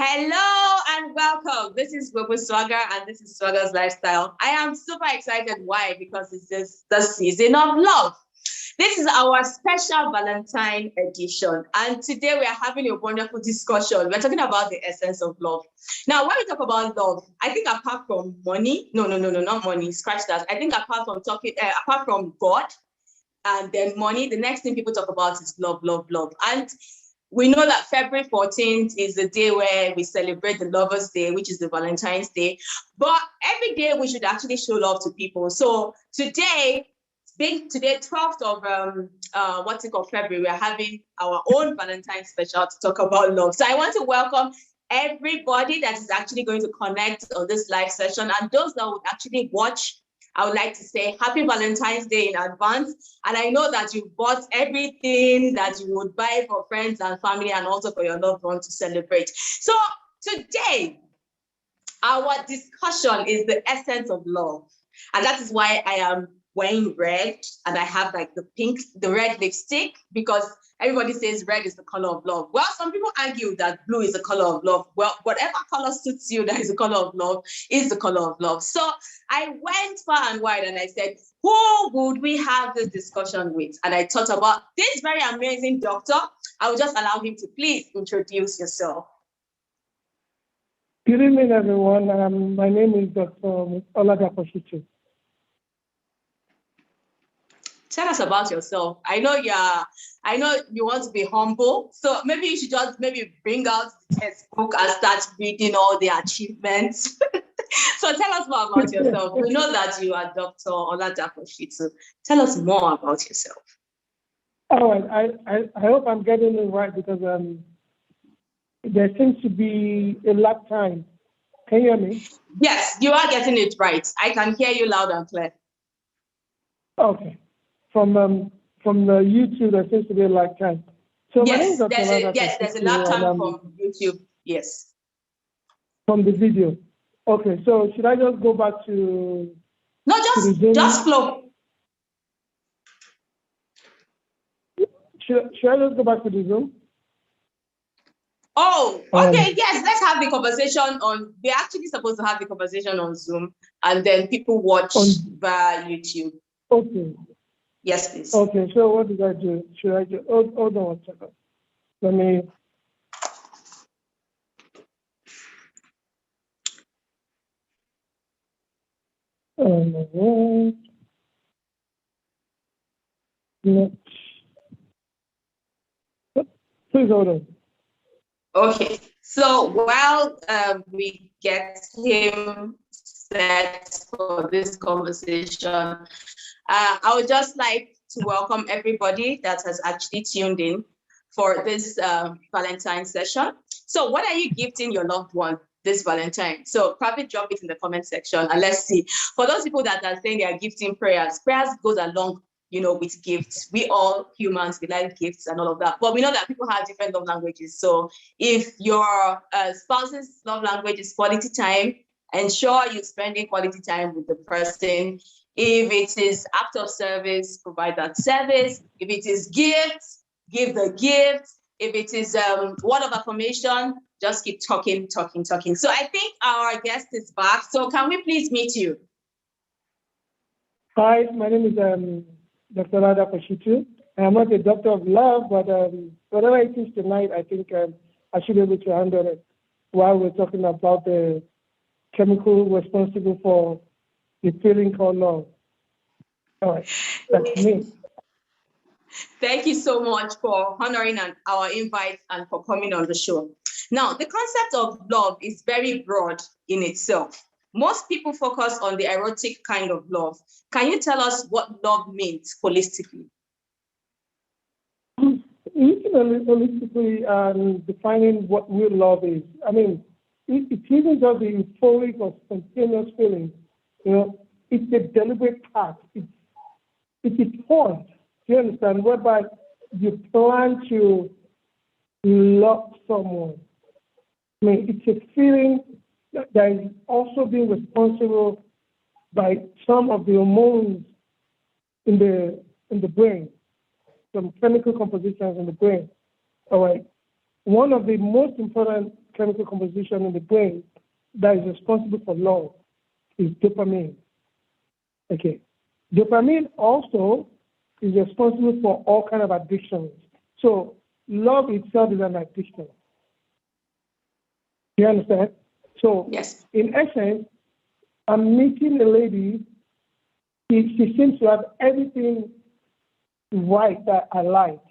Hello and welcome. This is Gbogbo Swagger and this is Swaggerslifestyle. I am super excited. Why? Because it's the season of love. This is our special Valentine edition. And today we are having a wonderful discussion. We're talking about the essence of love. Now, when we talk about love, I think apart from money, no, not money, scratch that. I think apart from God and then money, the next thing people talk about is love. And we know that February 14th is the day where we celebrate the Lovers' Day, which is the Valentine's Day. But every day we should actually show love to people. So today, 12th of February, we're having our own Valentine's special to talk about love. So I want to welcome everybody that is actually going to connect on this live session, and those that would actually watch. I would like to say happy Valentine's Day in advance. And I know that you bought everything that you would buy for friends and family and also for your loved one to celebrate. So today, our discussion is the essence of love. And that is why I am wearing red and I have like the red lipstick, because everybody says red is the color of love. Well, some people argue that blue is the color of love. Well, whatever color suits you that is the color of love is the color of love. So I went far and wide and I said, who would we have this discussion with? And I thought about this very amazing doctor. I will just allow him to please introduce yourself. Good evening, everyone. My name is Dr. Oladaposhitu. Tell us about yourself. I know you want to be humble, so maybe you should just bring out the textbook and start reading all the achievements. So tell us more about yourself. We know that you are Dr. Oladaposhitu. Tell us more about yourself. All right. I hope I'm getting it right, because there seems to be a lag time. Can you hear me? Yes, you are getting it right. I can hear you loud and clear. Okay. From the YouTube, there seems to be a lag time. So yes, there's a lag time from YouTube. Yes. From the video. Okay, so should I just go back to? No, just flow. Should I just go back to the Zoom? Oh, okay. Yes, let's have the conversation on. We're actually supposed to have the conversation on Zoom, and then people watch via YouTube. Okay. Yes, please. Okay, so what did I do? Should I do? Hold on 1 second. Let me. Please hold on. Okay, so while we get him set for this conversation, I would just like to welcome everybody that has actually tuned in for this Valentine session. So what are you gifting your loved one this Valentine? So probably drop it in the comment section and let's see. For those people that are saying they are gifting prayers goes along, with gifts. We all humans, we like gifts and all of that. But we know that people have different love languages. So if your spouse's love language is quality time, ensure you're spending quality time with the person. If it is act of service, provide that service. If it is gifts, give the gift. If it is word of affirmation, just keep talking. So I think our guest is back. So can we please meet you? Hi, my name is Dr. Oladaposhitu. I'm not a doctor of love, but whatever it is tonight, I think I should be able to handle it while we're talking about the chemical responsible for the feeling called love. All right, that's me. Thank you so much for honoring our invite and for coming on the show. Now, the concept of love is very broad in itself. Most people focus on the erotic kind of love. Can you tell us what love means holistically? Holistically, defining what real love is. I mean, it isn't just the euphoric or spontaneous feeling. It's a deliberate path. It's a point. Do you understand? Whereby you plan to love someone. I mean, it's a feeling that is also being responsible by some of the hormones in the brain, some chemical compositions in the brain. All right. One of the most important chemical composition in the brain that is responsible for love is dopamine. Okay. Dopamine also is responsible for all kind of addictions. So love itself is an addiction. You understand? So Yes. in essence, I'm meeting a lady. She seems to have everything right that I like.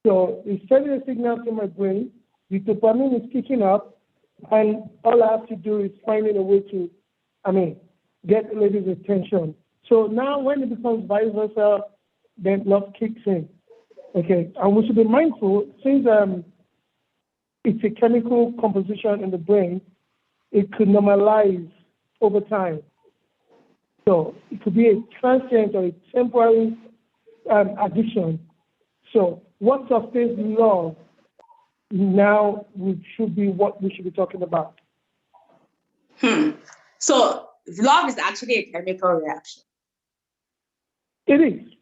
So it's sending a signal to my brain. The dopamine is kicking up, and all I have to do is finding a way to, get the lady's attention. So now when it becomes vice versa, then love kicks in. Okay, and we should be mindful, since it's a chemical composition in the brain, it could normalize over time. So it could be a transient or a temporary addiction. So what sustains love now should be what we should be talking about. So love is actually a chemical reaction. It is.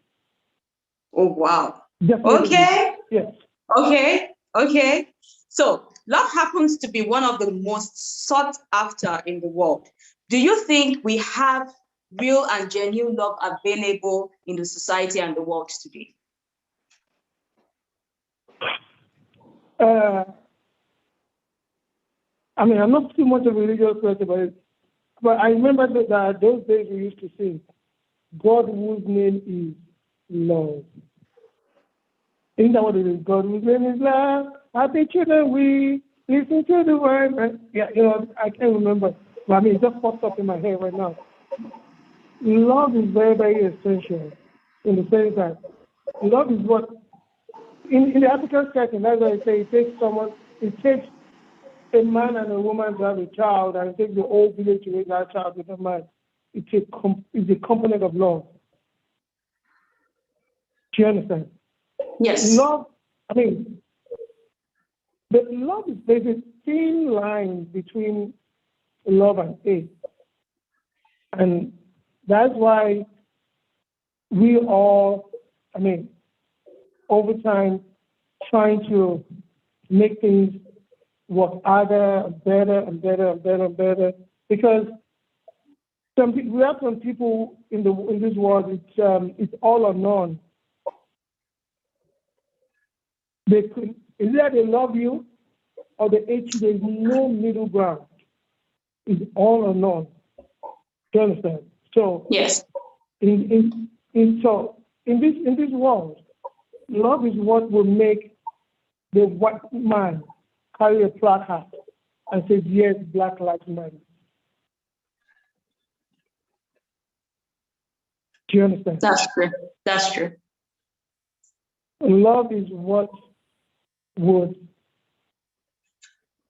Oh, wow. Definitely. Okay. Yes. Okay. So love happens to be one of the most sought after in the world. Do you think we have real and genuine love available in the society and the world today? I'm not too much of a religious person, but I remember that those days we used to sing, God whose name is love. Isn't that what it is? God whose name is love. Happy children, we listen to the word. Yeah, I can't remember. But it just popped up in my head right now. Love is very, very essential in the sense that love is what, in the African setting, that's why I say it takes a man and a woman to have a child, and it takes the whole village to raise that child with a man. It's a component of love. Do you understand? Yes. Love, love is there's a thin line between love and hate. And that's why we all, over time, trying to make things work harder, better, and better, and better, and better. Because we have some people in this world, it's all or none. Either they love you or they hate you. There's no middle ground. It's all or none. Do you understand? So yes. In this world, love is what will make the white man carry a placard and say, yes, Black Lives Matter. Do you understand? That's true. Love is what would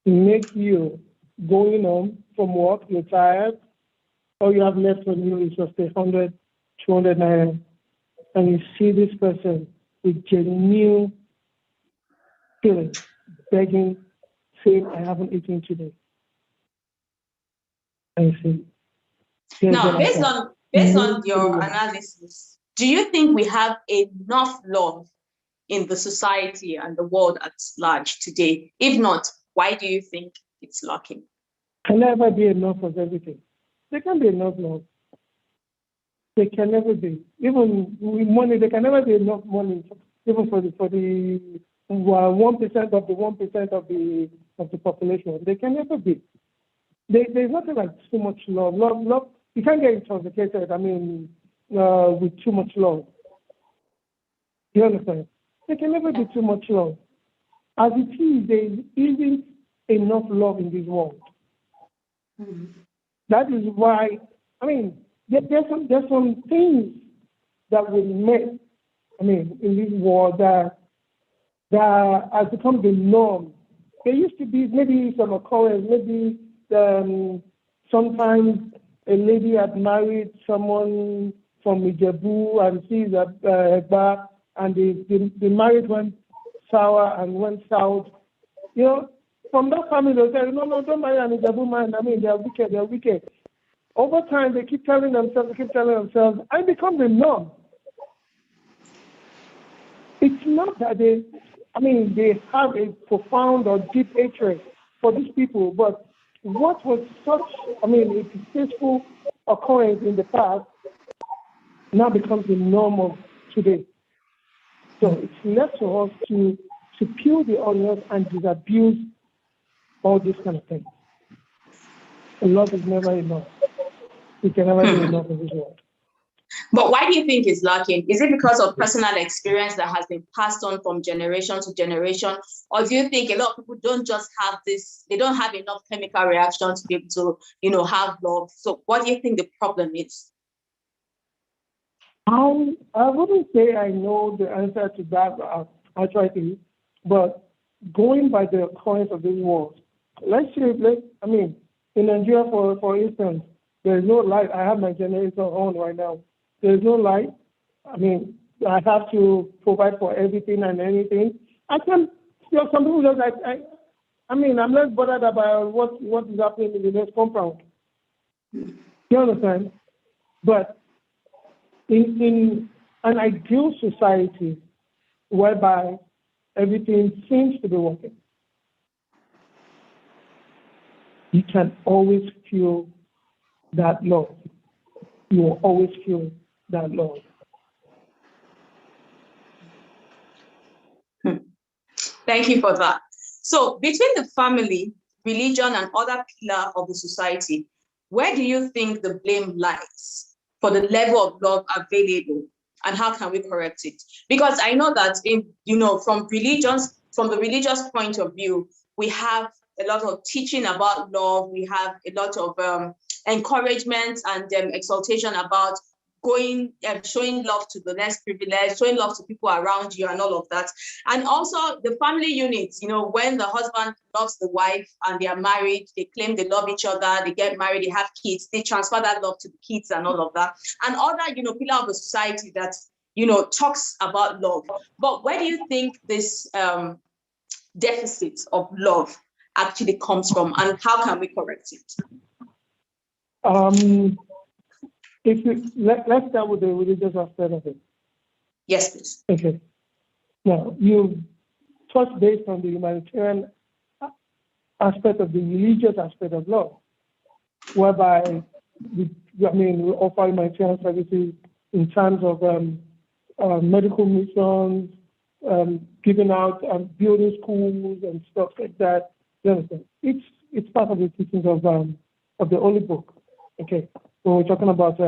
make you going home from work, you're tired, all you have left on you is just 100, 200 naira, and you see this person with genuine feelings, begging, saying, I haven't eaten today. And you see. Now, based on your analysis, do you think we have enough love in the society and the world at large today? If not, why do you think it's lacking? Can never be enough of everything. There can be enough love. There can never be. Even with money, there can never be enough money, even for the 1% of the 1% of the population. There can never be. There's nothing like too much love. Love. You can't get intoxicated. With too much love. You understand? There can never be too much love. As it is, there isn't enough love in this world. Mm-hmm. That is why, there's some things that we miss, in this world that has become the norm. There used to be maybe some occurrence, maybe sometimes a lady had married someone from Ijebu and she's at Egba, and the marriage went sour and went south. From that family, they say, no, don't marry an Ijebu man. They are wicked. Over time, they keep telling themselves, and it becomes the norm. It's not that they have a profound or deep hatred for these people. But what was such, a distasteful occurrence in the past now becomes the norm of today. So it's left to us to peel the onions and disabuse all these kind of things. Love is never enough. We can never do enough in this world. But why do you think it's lacking? Is it because of personal experience that has been passed on from generation to generation? Or do you think a lot of people don't just have this, they don't have enough chemical reactions to be able to, have love? So what do you think the problem is? I wouldn't say I know the answer to that actually, but going by the occurrence of this world, in Nigeria, for instance, there is no light. I have my generator on right now. There is no light. I have to provide for everything and anything. Some people just I'm less bothered about what is happening in the next compound. You understand? But in an ideal society whereby everything seems to be working, you can always feel that love. You will always feel that love. Thank you for that. So between the family, religion, and other pillars of the society, where do you think the blame lies for the level of love available, and how can we correct it? Because I know that from the religious point of view, we have a lot of teaching about love. We have a lot of encouragement and exaltation about showing love to the less privileged, showing love to people around you and all of that. And also the family units, when the husband loves the wife and they are married, they claim they love each other, they get married, they have kids, they transfer that love to the kids and all of that. And other, pillar of the society that, talks about love. But where do you think this deficit of love actually comes from, and how can we correct it? Let's start with the religious aspect of it. Yes, please. Okay. Now, you touched based on the humanitarian aspect of the religious aspect of love, whereby we offer humanitarian services in terms of medical missions, giving out building schools and stuff like that. You understand? It's part of the teachings of the Holy Book. Okay. So we're talking about.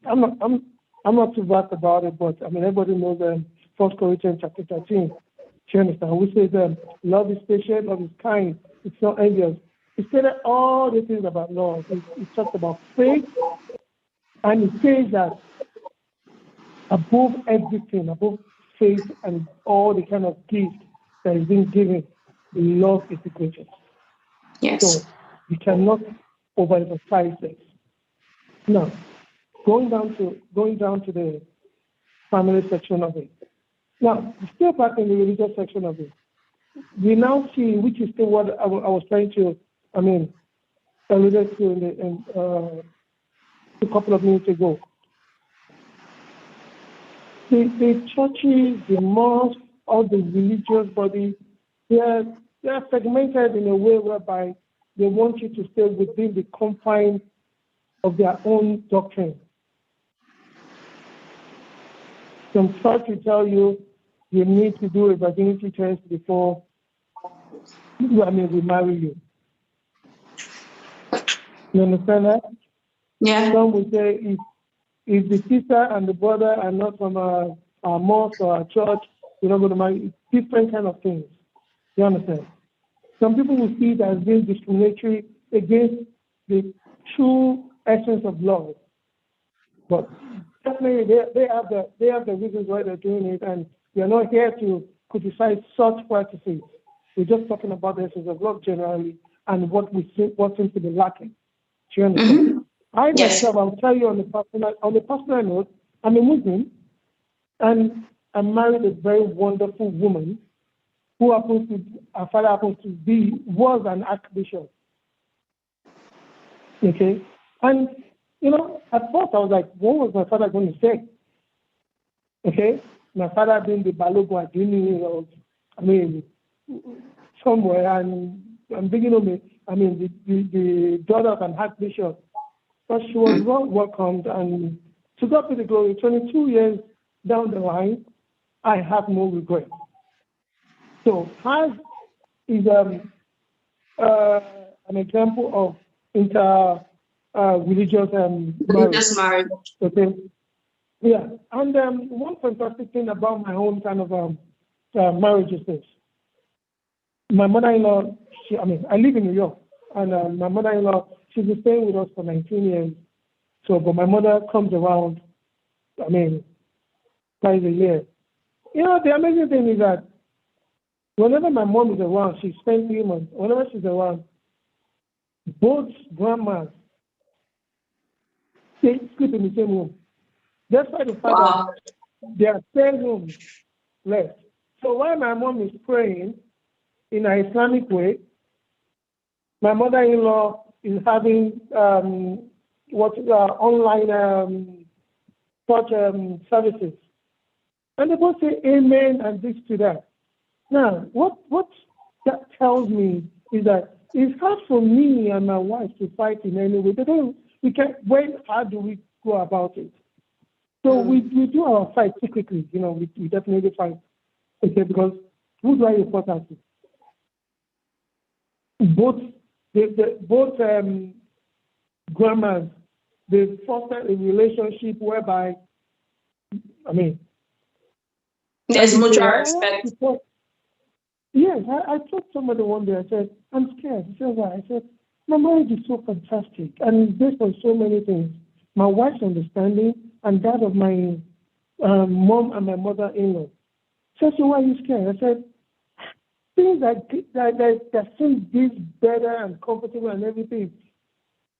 I'm not too vast about it, but everybody knows 1 Corinthians chapter 13. Do you understand? We say love is patient, love is kind, it's not envious. It said all the things about love. It talks about faith, and it says that above everything, above faith and all the kind of gifts that is being given, love is the greatest. Yes. So you cannot overemphasize this. Now, going down to the family section of it. Now, still back in the religious section of it, we now see, which is still what I was trying to, alluded to a couple of minutes ago. The churches, the mosques, all the religious bodies, they are segmented in a way whereby they want you to stay within the confines of their own doctrine. Some church will tell you need to do a virginity test before we marry you. You understand that? Yeah. Some will say if the sister and the brother are not from our mosque or our church, you're not going to marry. Different kind of things. You understand? Some people will see it as being discriminatory against the true essence of love. But definitely they have the reasons why they're doing it, and we are not here to criticize such practices. We're just talking about the essence of love generally and what seems to be lacking. Do you understand? Mm-hmm. I myself, I'll tell you on the personal note, I'm a Muslim, and I married a very wonderful woman who her father was an archbishop. Okay? And, at first I was like, what was my father going to say? Okay? My father being the Balogun Adini of, somewhere, and I'm thinking of me, the daughter of an archbishop. But she was well welcomed, and to God be the glory, 22 years down the line, I have no regret. So hers is an example of religious Religious marriage. marriage. Okay. Yeah. And one fantastic thing about my own kind of marriage is this. My mother-in-law, I live in New York, and my mother-in-law, she's been staying with us for 19 years. So, but my mother comes around, twice a year. The amazing thing is that whenever my mom is around, she spends 3 months. Whenever she's around, both grandmas, they sleep in the same room. Despite the fact that there are 10 rooms left. So while my mom is praying in an Islamic way, my mother-in-law is having online church services. And they both say amen and this to that. Now, what that tells me is that it's hard for me and my wife to fight in any way. How do we go about it? So we do our fight secretly. We definitely fight. Okay, because who do I report out to? Both grandmas, they foster a relationship whereby, there's mutual respect. Yes, I told somebody one day, I said, I'm scared. He said, why? I said, my marriage is so fantastic and it's based on so many things. My wife's understanding and that of my mom and my mother-in-law. So why are you scared? I said, things that seem this better and comfortable and everything.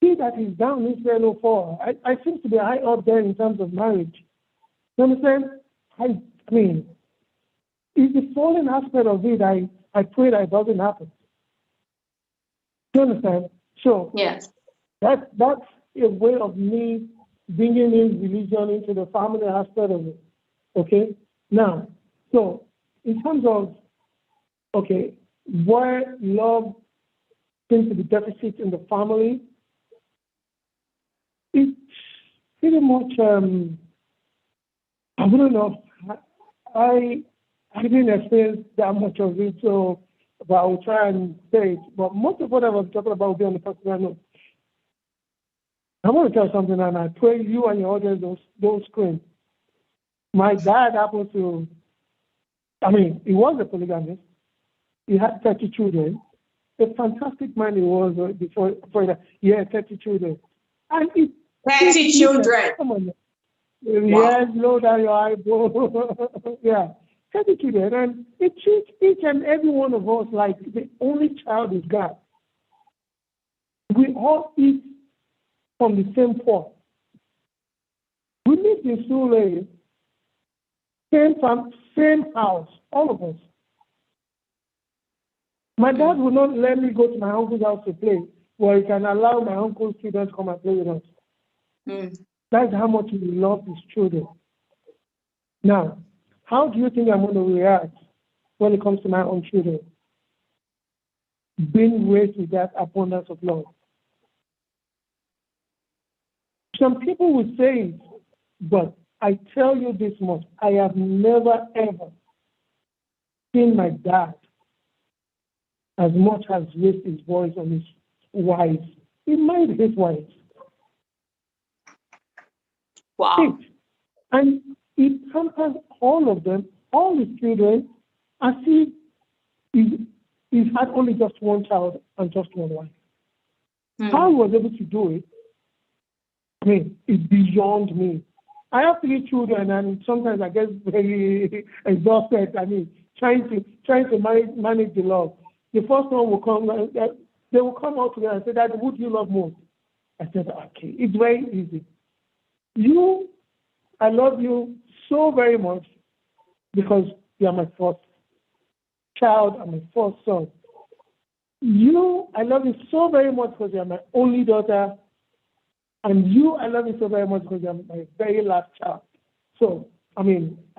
See that is down, is there no fall. I seem to be high up there in terms of marriage. You understand? It's the fallen aspect of it. I pray that it doesn't happen. You understand? So yes, that's a way of me bringing in religion into the family aspect of it. Okay? Now, so in terms of, where love seems to be deficit in the family, it's pretty much, I wouldn't know. I didn't experience that much of it, but I will try and say it. But most of what I was talking about will be on the personal note. I want to tell you something, and I pray you and your audience don't scream. My dad happened to, he was a polygamist. He had 30 children. A fantastic man he was before that. Yeah, 30 children. And 30 children. Come on. Yes, low down your eyeball. Yeah. 30 children. And it treats each and every one of us like the only child is God. We all eat from the same pot. We live in Sule, same house, all of us. My dad would not let me go to my uncle's house to play, where he can allow my uncle's children to come and play with us. That's how much he loves his children. Now, how do you think I'm going to react when it comes to my own children? Being raised with that abundance of love. Some people will say it, but I tell you this much, I have never ever seen my dad as much as raised his voice on his wives. He married his wives. Wow. And he pampers all of them, all his children, as if he's had only just one child and just one wife. How he was able to do it, it's beyond me. I have 3 children, and sometimes I get very exhausted. Trying to manage the love. The first one will come, they will come out together and say, Dad, who do you love most? I said, okay, it's very easy. I love you so very much because you are my first child and my first son. I love you so very much because you are my only daughter. And I love you so very much because you are my very last child. So, I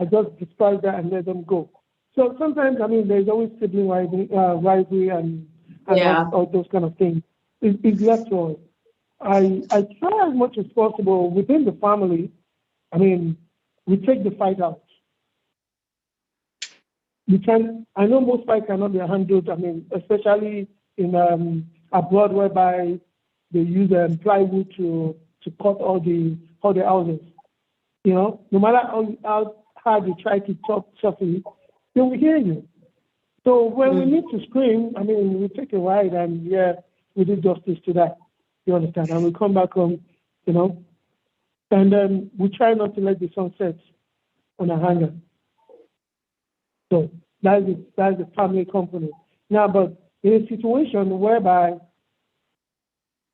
just despise that and let them go. So sometimes, there's always sibling rivalry and and Yeah. all those kind of things. It's left to us. I try as much as possible within the family. I mean, we take the fight out. We can. I know most fights cannot be handled. I mean, especially in abroad, whereby they use plywood to cut all the houses. You know, no matter how hard you try to talk softly, they will hear you. So when we need to scream, I mean, we take a ride and we do justice to that. You understand? And we come back home, you know, and then we try not to let the sun set on our hanger. So that's the family company. Now, but in a situation whereby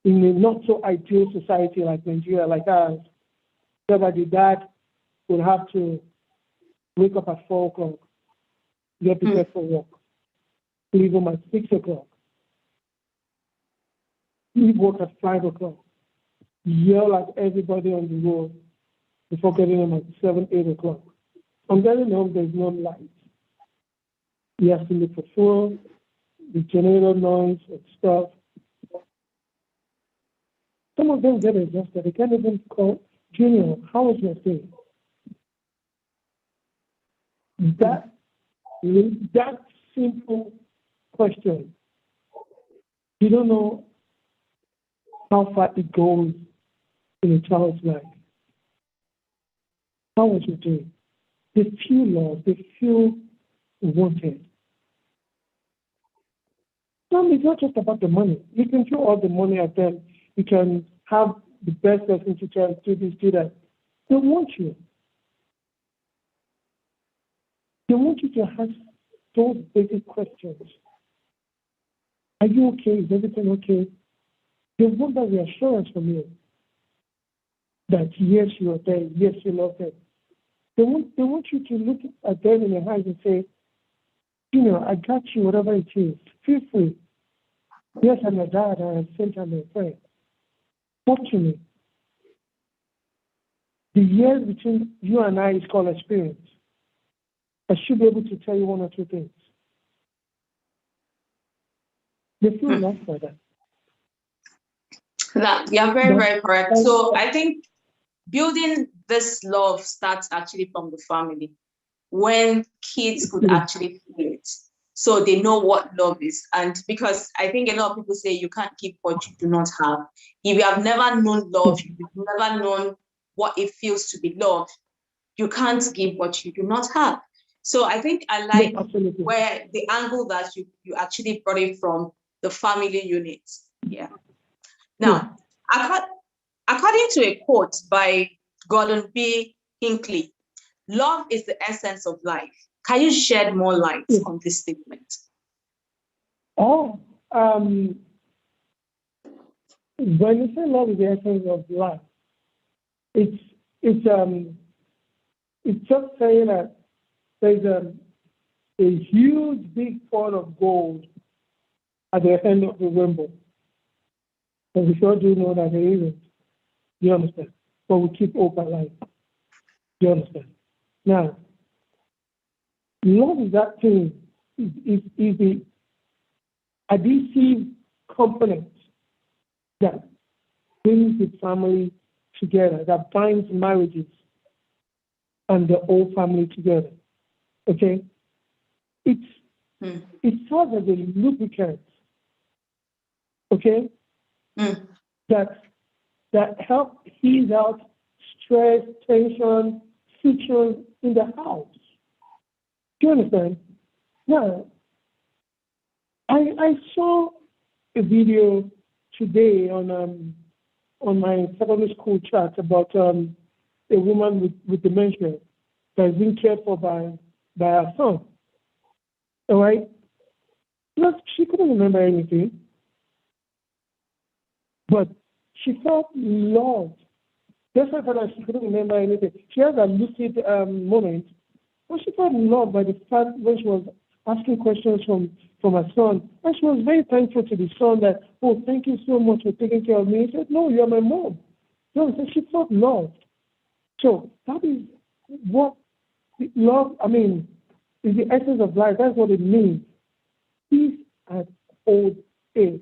in a not so ideal society like Nigeria, like ours, whereby the dad would have to wake up at 4 o'clock, get prepared for work, leave home at 6 o'clock, leave work at 5 o'clock, yell at everybody on the road before getting home at 7, 8 o'clock. On getting home, there's no light. He has to look for fuel, the generator noise and stuff. Some of them get exhausted. They can't even call, Junior, how was your day? That simple question, you don't know how far it goes in a child's life. How was your day? They feel loved. They feel wanted. It's not just about the money. You can throw all the money at them. You can have the best person to try do this, do that. They want you. They want you to ask those basic questions. Are you okay? Is everything okay? They want that reassurance from you. That yes, you are there. Yes, you love them. They want you to look at them in the eyes and say, you know, I got you, whatever it is. Feel free. Yes, I'm your dad, and at the same time, I'm a friend. Talk to me. The years between you and I is called experience. I should be able to tell you one or two things. They feel loved by that. You're very, very correct. So I think building this love starts actually from the family, when kids could actually feel it. So they know what love is. And because I think a lot of people say you can't give what you do not have. If you have never known love, if you've never known what it feels to be loved, you can't give what you do not have. So I think I like where the angle that you actually brought it from, the family unit. Yeah. Now, according to a quote by Gordon B. Hinckley, love is the essence of life. Can you shed more light on this statement? When you say love is the essence of life, it's just saying that there's a huge big pot of gold at the end of the rainbow. And we sure do know that there isn't. You understand? But we keep hope alive. You understand? Now, love is that thing, is the adhesive component that brings the family together, that binds marriages and the whole family together. Okay? It serves as a lubricant, okay? That help ease out stress, tension, frictions in the house. Do you understand? Now, I saw a video today on my secondary school chat about a woman with dementia that is being cared for by her son. All right? Look, she couldn't remember anything, but she felt loved. That's why she couldn't remember anything. She had a lucid moment, but she felt loved by the fact when she was asking questions from her son. And she was very thankful to the son that, oh, thank you so much for taking care of me. He said, no, you're my mom. No, so she felt loved. So that is what love, is the essence of life. That's what it means. Peace and age.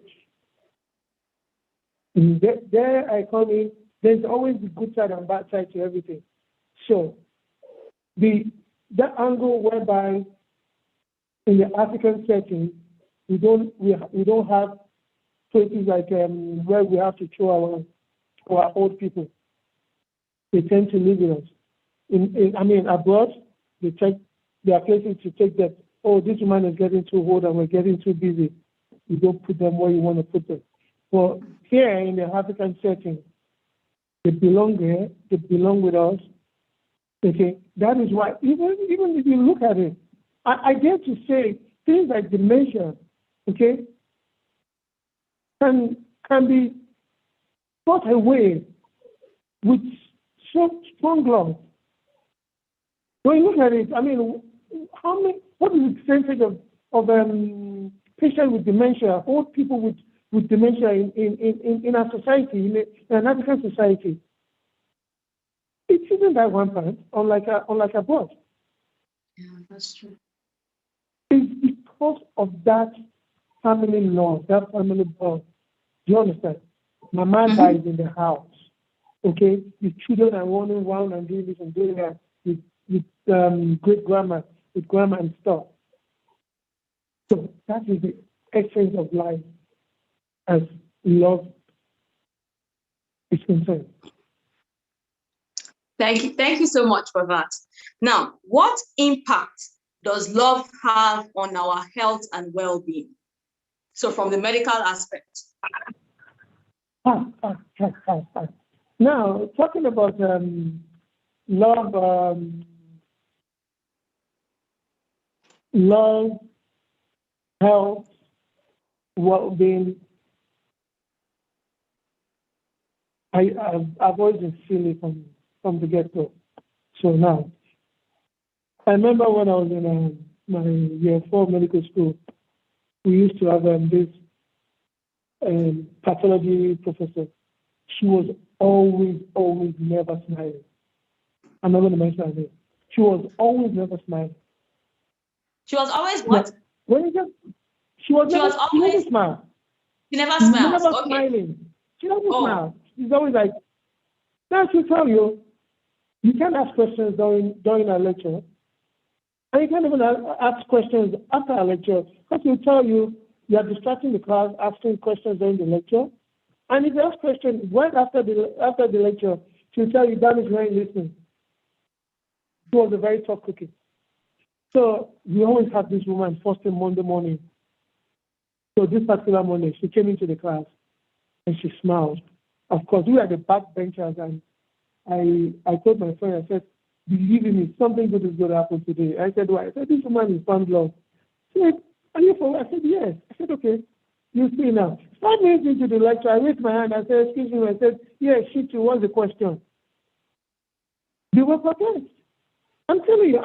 There I come in, there's always the good side and bad side to everything. So that angle whereby in the African setting, we don't have places like where we have to show our old people. They tend to live with us. Abroad, there are places to take that, oh, this woman is getting too old and we're getting too busy. You don't put them where you want to put them. Well, here in the African setting, they belong there, they belong with us. Okay, that is why, even if you look at it, I dare to say things like dementia, okay, can be brought away with so strong love. When you look at it, what is the percentage of patients with dementia, old people with dementia in our society, in an African society? It isn't that rampant, unlike abroad. Yeah, that's true. It's because of that family love, that family bond. Do you understand? Mama dies in the house. Okay, the children are running around and doing this and doing that with great grandma, with grandma and stuff. So that is the essence of life as love is concerned. Thank you so much for that. Now, what impact does love have on our health and well-being? So from the medical aspect. Now, talking about love, health, well-being, I've always been silly from the get-go. So now, I remember when I was in my year 4 medical school, we used to have this pathology professor. She was always never smiling. I'm not going to mention her name. She was always never smiling. She was always what? She never smiled. She never smiles. Never smiling. She never smiled. She's always like, now she'll tell you, you can't ask questions during a lecture. And you can't even ask questions after a lecture, because she'll tell you are distracting the class asking questions during the lecture. And if you ask questions right after the lecture, she'll tell you that is very listening. She was a very tough cookie. So we always have this woman first thing Monday morning. So this particular Monday, she came into the class and she smiled. Of course, we are the backbenchers, and I told my friend, I said, believe in me, something good is going to happen today. I said, why? I said, this woman is found love. She said, are you for? I said, yes. I said, okay, you see now. 5 minutes into the lecture, I raised my hand. I said, excuse me. I said, yeah, she too, what's the question? They were perplexed. I'm telling you,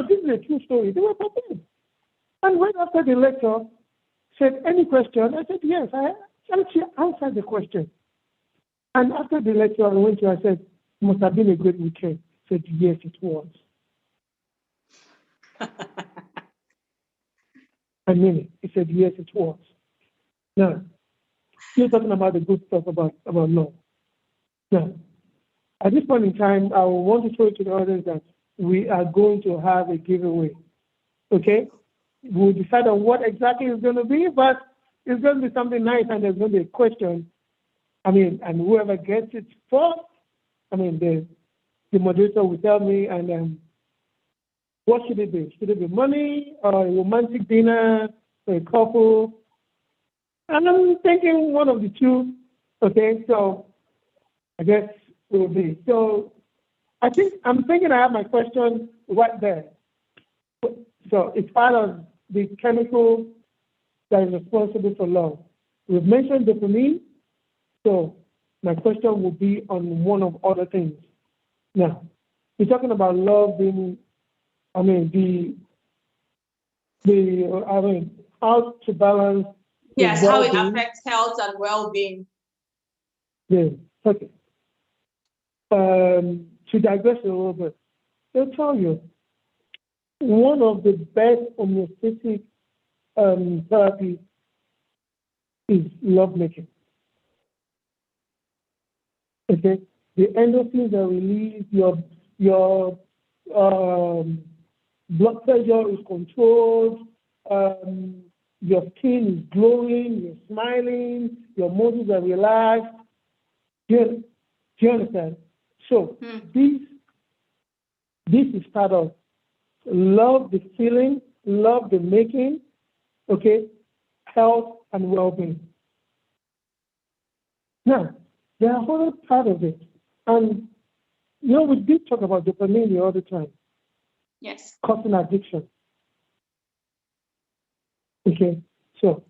this is a true story. They were perplexed. And right after the lecture, said, any question? I said, yes. She answered the question. And after the lecture, I went to her, I said, it must have been a great weekend. I said, yes, it was. I mean it. He said, yes, it was. Now, you're talking about the good stuff about love. Now, at this point in time, I want to show to the audience that we are going to have a giveaway. Okay? We'll decide on what exactly it's going to be, but it's going to be something nice, and there's going to be a question. And whoever gets it first, the moderator will tell me, and what should it be? Should it be money or a romantic dinner for a couple? And I'm thinking one of the two. Okay, so I guess it will be. So I'm thinking I have my question right there. So it's part of the chemical that is responsible for love. We've mentioned dopamine, so my question will be on one of other things. Now, we're talking about love being, how to balance. Yes, how it affects health and well-being. Yeah, okay. To digress a little bit, they'll tell you one of the best homeostatic therapies is lovemaking. Okay, the endorphins are released, your blood pressure is controlled, your skin is glowing, you're smiling, your muscles are relaxed. Do you understand? So this is part of love the feeling, love the making, okay, health and well-being. Now, there are other part of it. And, we did talk about dopamine the other time. Yes. Causing addiction. Okay, so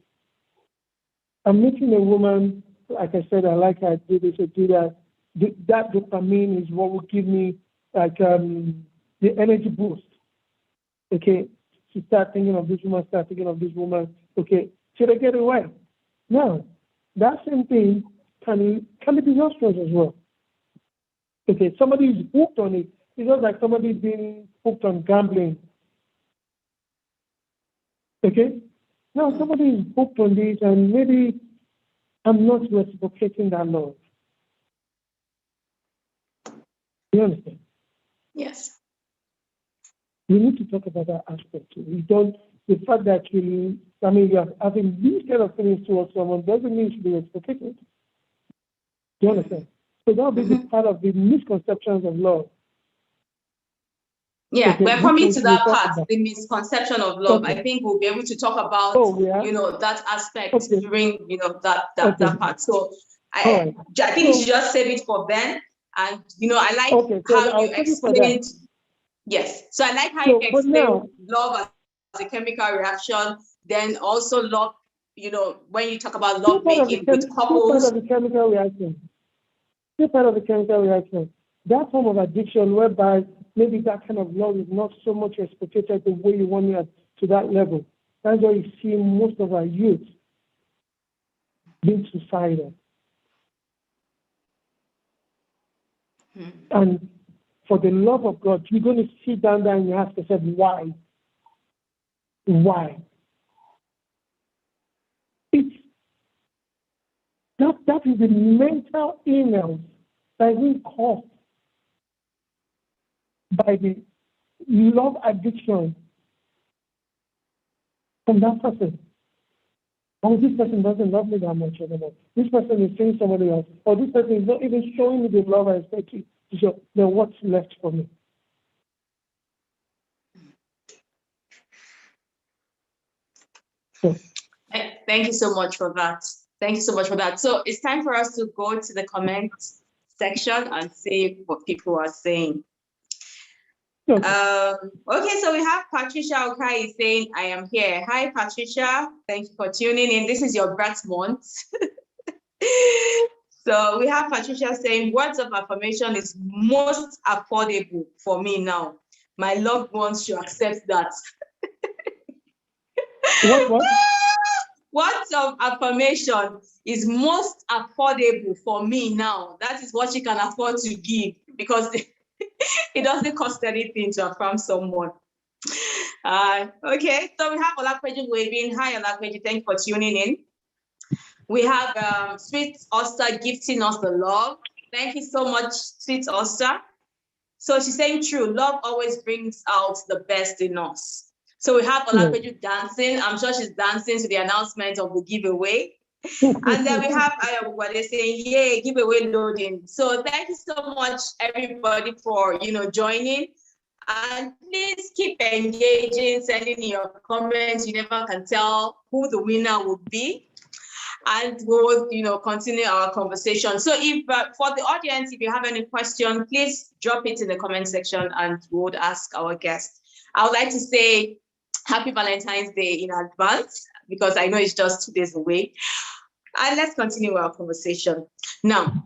I'm meeting a woman, like I said, I like her, I do this, I do that. That dopamine is what will give me, like, the energy boost. Okay, to start thinking of this woman, okay, should I get away? Now, that same thing can be disastrous as well. Okay, somebody is hooked on it. It's just like somebody being hooked on gambling. Okay? Now, somebody is hooked on this, and maybe I'm not reciprocating that love. You understand? Yes. We need to talk about that aspect too. The fact that you're having these kind of feelings towards someone doesn't mean you should be reciprocated. Do you understand? So that will be part of the misconceptions of love. Yeah, okay, we're coming to that part, about. The misconception of love. Okay. I think we'll be able to talk about, that aspect during, that part. So I think you should just save it for then. And, I like how you explained. Yes. So I like how you explained love as a chemical reaction. Then also love, when you talk about love making with couples. Part of the chemical reaction. Part of the chemical reaction. That form of addiction whereby maybe that kind of love is not so much reciprocated the way you want it to that level. That's why you see most of our youth being suicidal. And for the love of God, you're going to sit down there and you ask yourself, why? Why? That is the mental illness that is caused by the love addiction from that person. Oh, this person doesn't love me that much anymore. This person is seeing somebody else. Or this person is not even showing me the love I expect to show. Then what's left for me? Thank you so much for that. Thank you so much for that. So it's time for us to go to the comment section and see what people are saying. Okay, so we have Patricia Okai saying, I am here. Hi, Patricia. Thank you for tuning in. This is your birth month. So we have Patricia saying, words of affirmation is most affordable for me now. My loved ones should accept that. What? Words of affirmation is most affordable for me now. That is what she can afford to give because it doesn't cost anything to affirm someone. Okay, so we have Olakweji waving. Hi, Olakweji. Thank you for tuning in. We have Sweet Oster gifting us the love. Thank you so much, Sweet Oster. So she's saying true. Love always brings out the best in us. So we have Olakweji dancing. I'm sure she's dancing to the announcement of the giveaway. And then we have what they're saying, yay, giveaway loading. So thank you so much, everybody, for joining. And please keep engaging, sending your comments. You never can tell who the winner would be. And we'll, continue our conversation. So if for the audience, if you have any question, please drop it in the comment section and we would ask our guest. I would like to say Happy Valentine's Day in advance because I know it's just 2 days away. And let's continue our conversation. Now,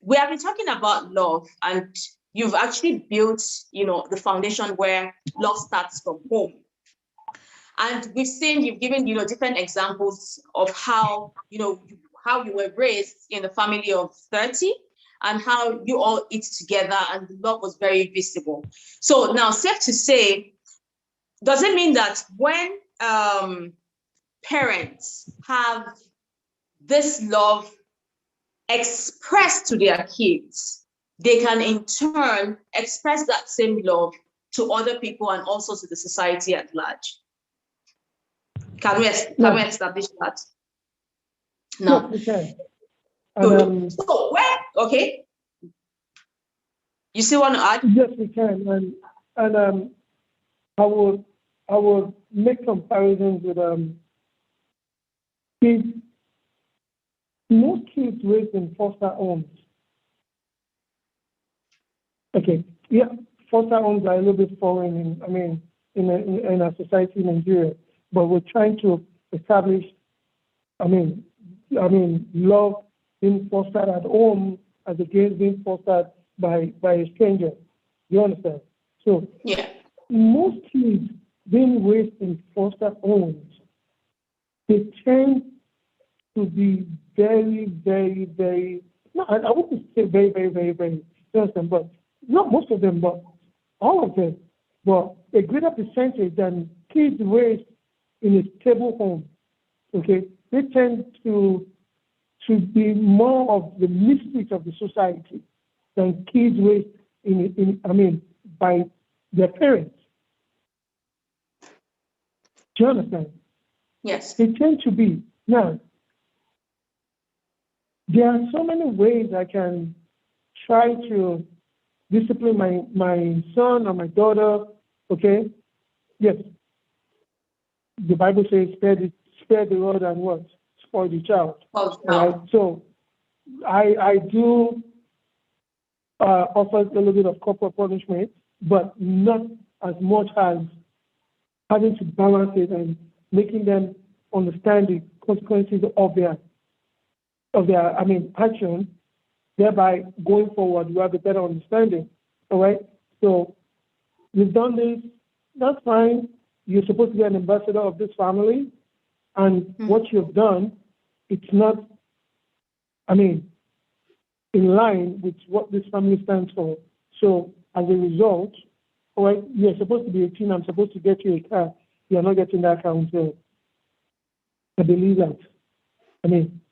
we have been talking about love, and you've actually built, the foundation where love starts from home. And we've seen, you've given, different examples of how, how you were raised in the family of 30 and how you all eat together and the love was very visible. So now, safe to say, does it mean that when parents have this love expressed to their kids, they can in turn express that same love to other people and also to the society at large. Can we establish that? No. Yes, we can. Good. So okay. You still want to add? Yes, we can. And I would make comparisons with kids. Most kids raised in foster homes. Okay, yeah, foster homes are a little bit foreign in our society in Nigeria, but we're trying to establish, love being fostered at home as against being fostered by a stranger. You understand? So yeah, most kids being raised in foster homes, they tend to be very, very, very, no, I wouldn't say very, very, very, very, you understand, but not most of them, but all of them, but a greater percentage than kids raised in a stable home, okay? They tend to be more of the misfits of the society than kids raised by their parents. Do you understand? Yes. They tend to be. Now, there are so many ways I can try to discipline my son or my daughter, okay? Yes. The Bible says, spare the rod and what? Spoil the child. Oh, no. All right? So I do offer a little bit of corporal punishment, but not as much as having to balance it and making them understand the consequences of their action, thereby going forward, you have a better understanding. All right? So you've done this, that's fine. You're supposed to be an ambassador of this family, and what you've done, it's not, in line with what this family stands for. So as a result, all right, you're supposed to be 18, I'm supposed to get you a car. You're not getting that car until I believe that.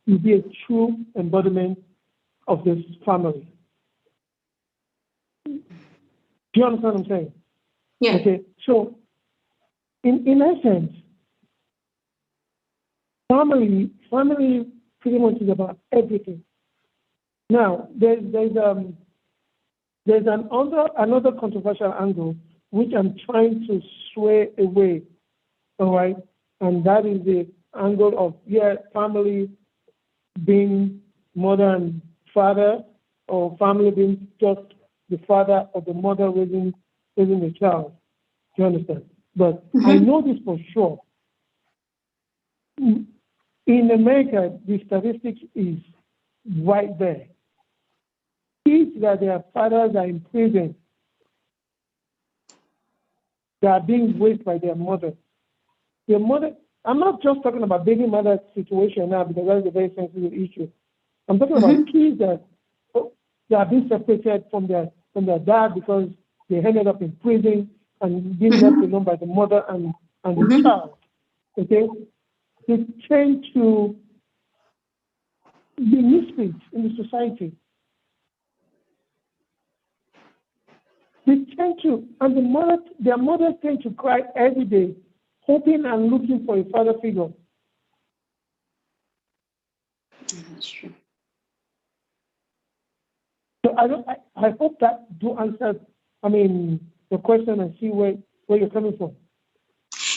You'll be a true embodiment of this family. Do you understand what I'm saying? Yeah. Okay. So, in essence, family pretty much is about everything. Now, there's another controversial angle which I'm trying to sway away. All right, and that is the angle of family being mother and father, or family being just the father or the mother raising the child. Do you understand? But I know this for sure. In America, the statistics is right there. Kids that their fathers are in prison, they are being raised by their mother. Their mother, I'm not just talking about baby mother situation now, because that's a very sensitive issue. I'm talking about kids that are being separated from their dad because they ended up in prison and being left alone by the mother and the child. Okay? They tend to be misfits in the society. They tend to, and their mothers tend to cry every day, hoping and looking for a father figure. That's true. So I hope that do answer, the question and see where you're coming from.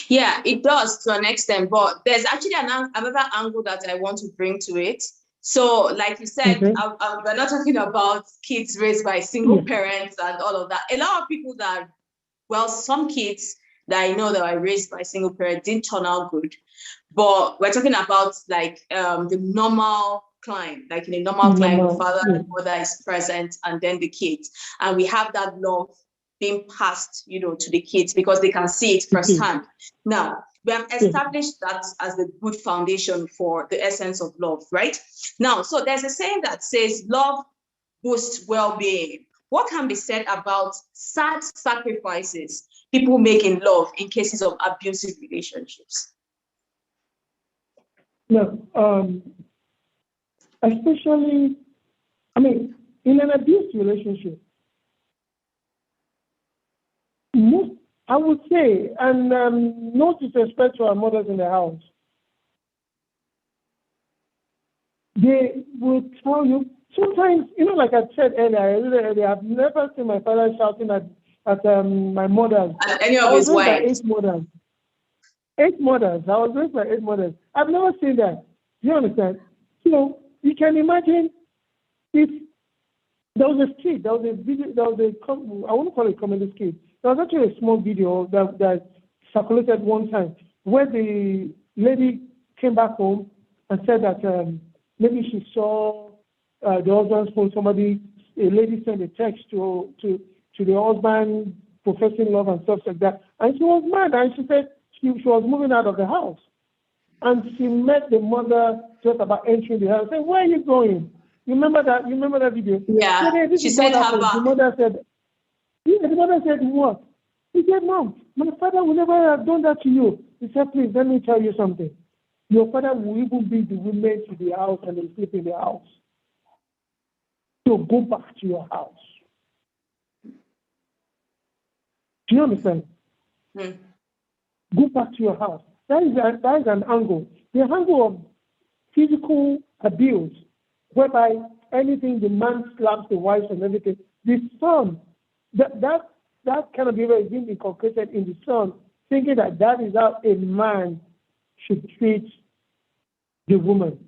Yeah, it does to an extent, but there's actually another angle that I want to bring to it. So, like you said, we're not talking about kids raised by single parents and all of that. A lot of people some kids that I know that are raised by single parents didn't turn out good. But we're talking about the normal climb, like in a normal climb, the father and mother is present, and then the kids. And we have that love being passed, to the kids because they can see it firsthand. Now, we have established that as the good foundation for the essence of love, right? Now, so there's a saying that says love boosts well-being. What can be said about sad sacrifices people make in love in cases of abusive relationships? No, especially, I mean, in an abuse relationship, most, I would say, and no disrespect to our mothers in the house, they will tell you, sometimes, like I said earlier, I've never seen my father shouting at my mothers. And any of I was his raised by wives. 8 mothers. 8 mothers. I was raised by 8 mothers. I've never seen that. Do you understand? So you can imagine if there was a skit, there was a video, I won't call it a comedy skit. There was actually a small video that circulated one time where the lady came back home and said that maybe she saw the husband's phone, a lady sent a text to the husband professing love and stuff like that. And she was mad, and she said she was moving out of the house. And she met the mother just about entering the house, saying, "Where are you going?" You remember that video? Yeah. So She sent her back. The mother said, "What?" He said, "Mom, my father will never have done that to you." He said, "Please, let me tell you something. Your father will even bring the women to the house and they sleep in the house. So go back to your house." Do you understand? Mm. Go back to your house. That is an angle. The angle of physical abuse, whereby anything the man slaps the wife and everything, the son, that kind of behavior is being inculcated in the son, thinking that is how a man should treat the woman.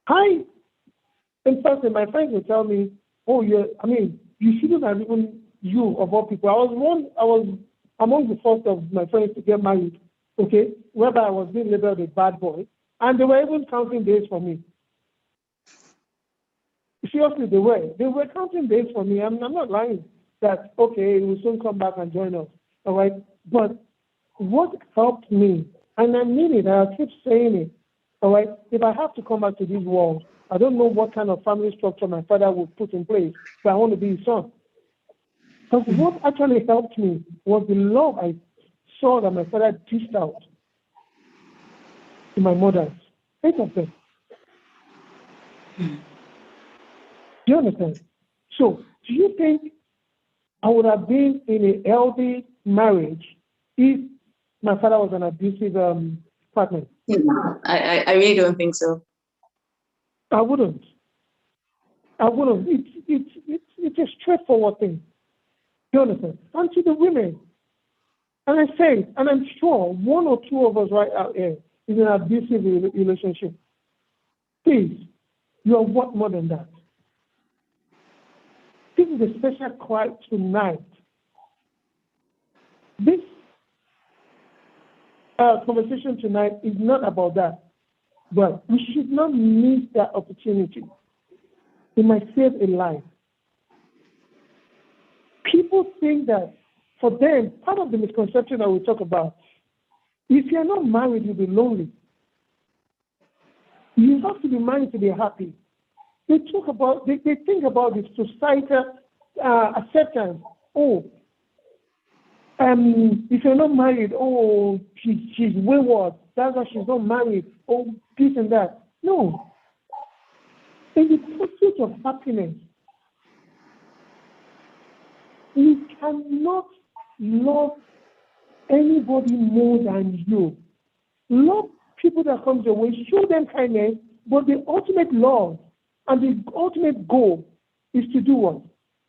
In person, my friends will tell me, "Oh, you shouldn't have even, you of all people." I was among the first of my friends to get married, okay, whereby I was being labeled a bad boy, and they were even counting days for me. Seriously, they were counting days for me. I'm not lying that, okay, he will soon come back and join us, all right? But what helped me, and I mean it, and I keep saying it, all right, if I have to come back to this world, I don't know what kind of family structure my father would put in place, but I want to be his son. Because what actually helped me was the love I saw that my father dished out to my mothers. 8 of them. Do you understand? So, do you think I would have been in a healthy marriage if my father was an abusive partner? I really don't think so. I wouldn't. It's a straightforward thing. Do you understand? And to the women, and I say, and I'm sure one or two of us right out here is in an abusive relationship. Please, you are what more than that. This is a special cry tonight. This conversation tonight is not about that, but we should not miss that opportunity. It might save a life. People think that for them, part of the misconception that we talk about, if you're not married, you'll be lonely. You have to be married to be happy. They think about the societal acceptance. Oh, if you're not married, oh, she's wayward. That's why she's not married. Oh, this and that. No. In the pursuit of happiness, you cannot love anybody more than you. Love people that come your way, show them kindness, but the ultimate love and the ultimate goal is to do what?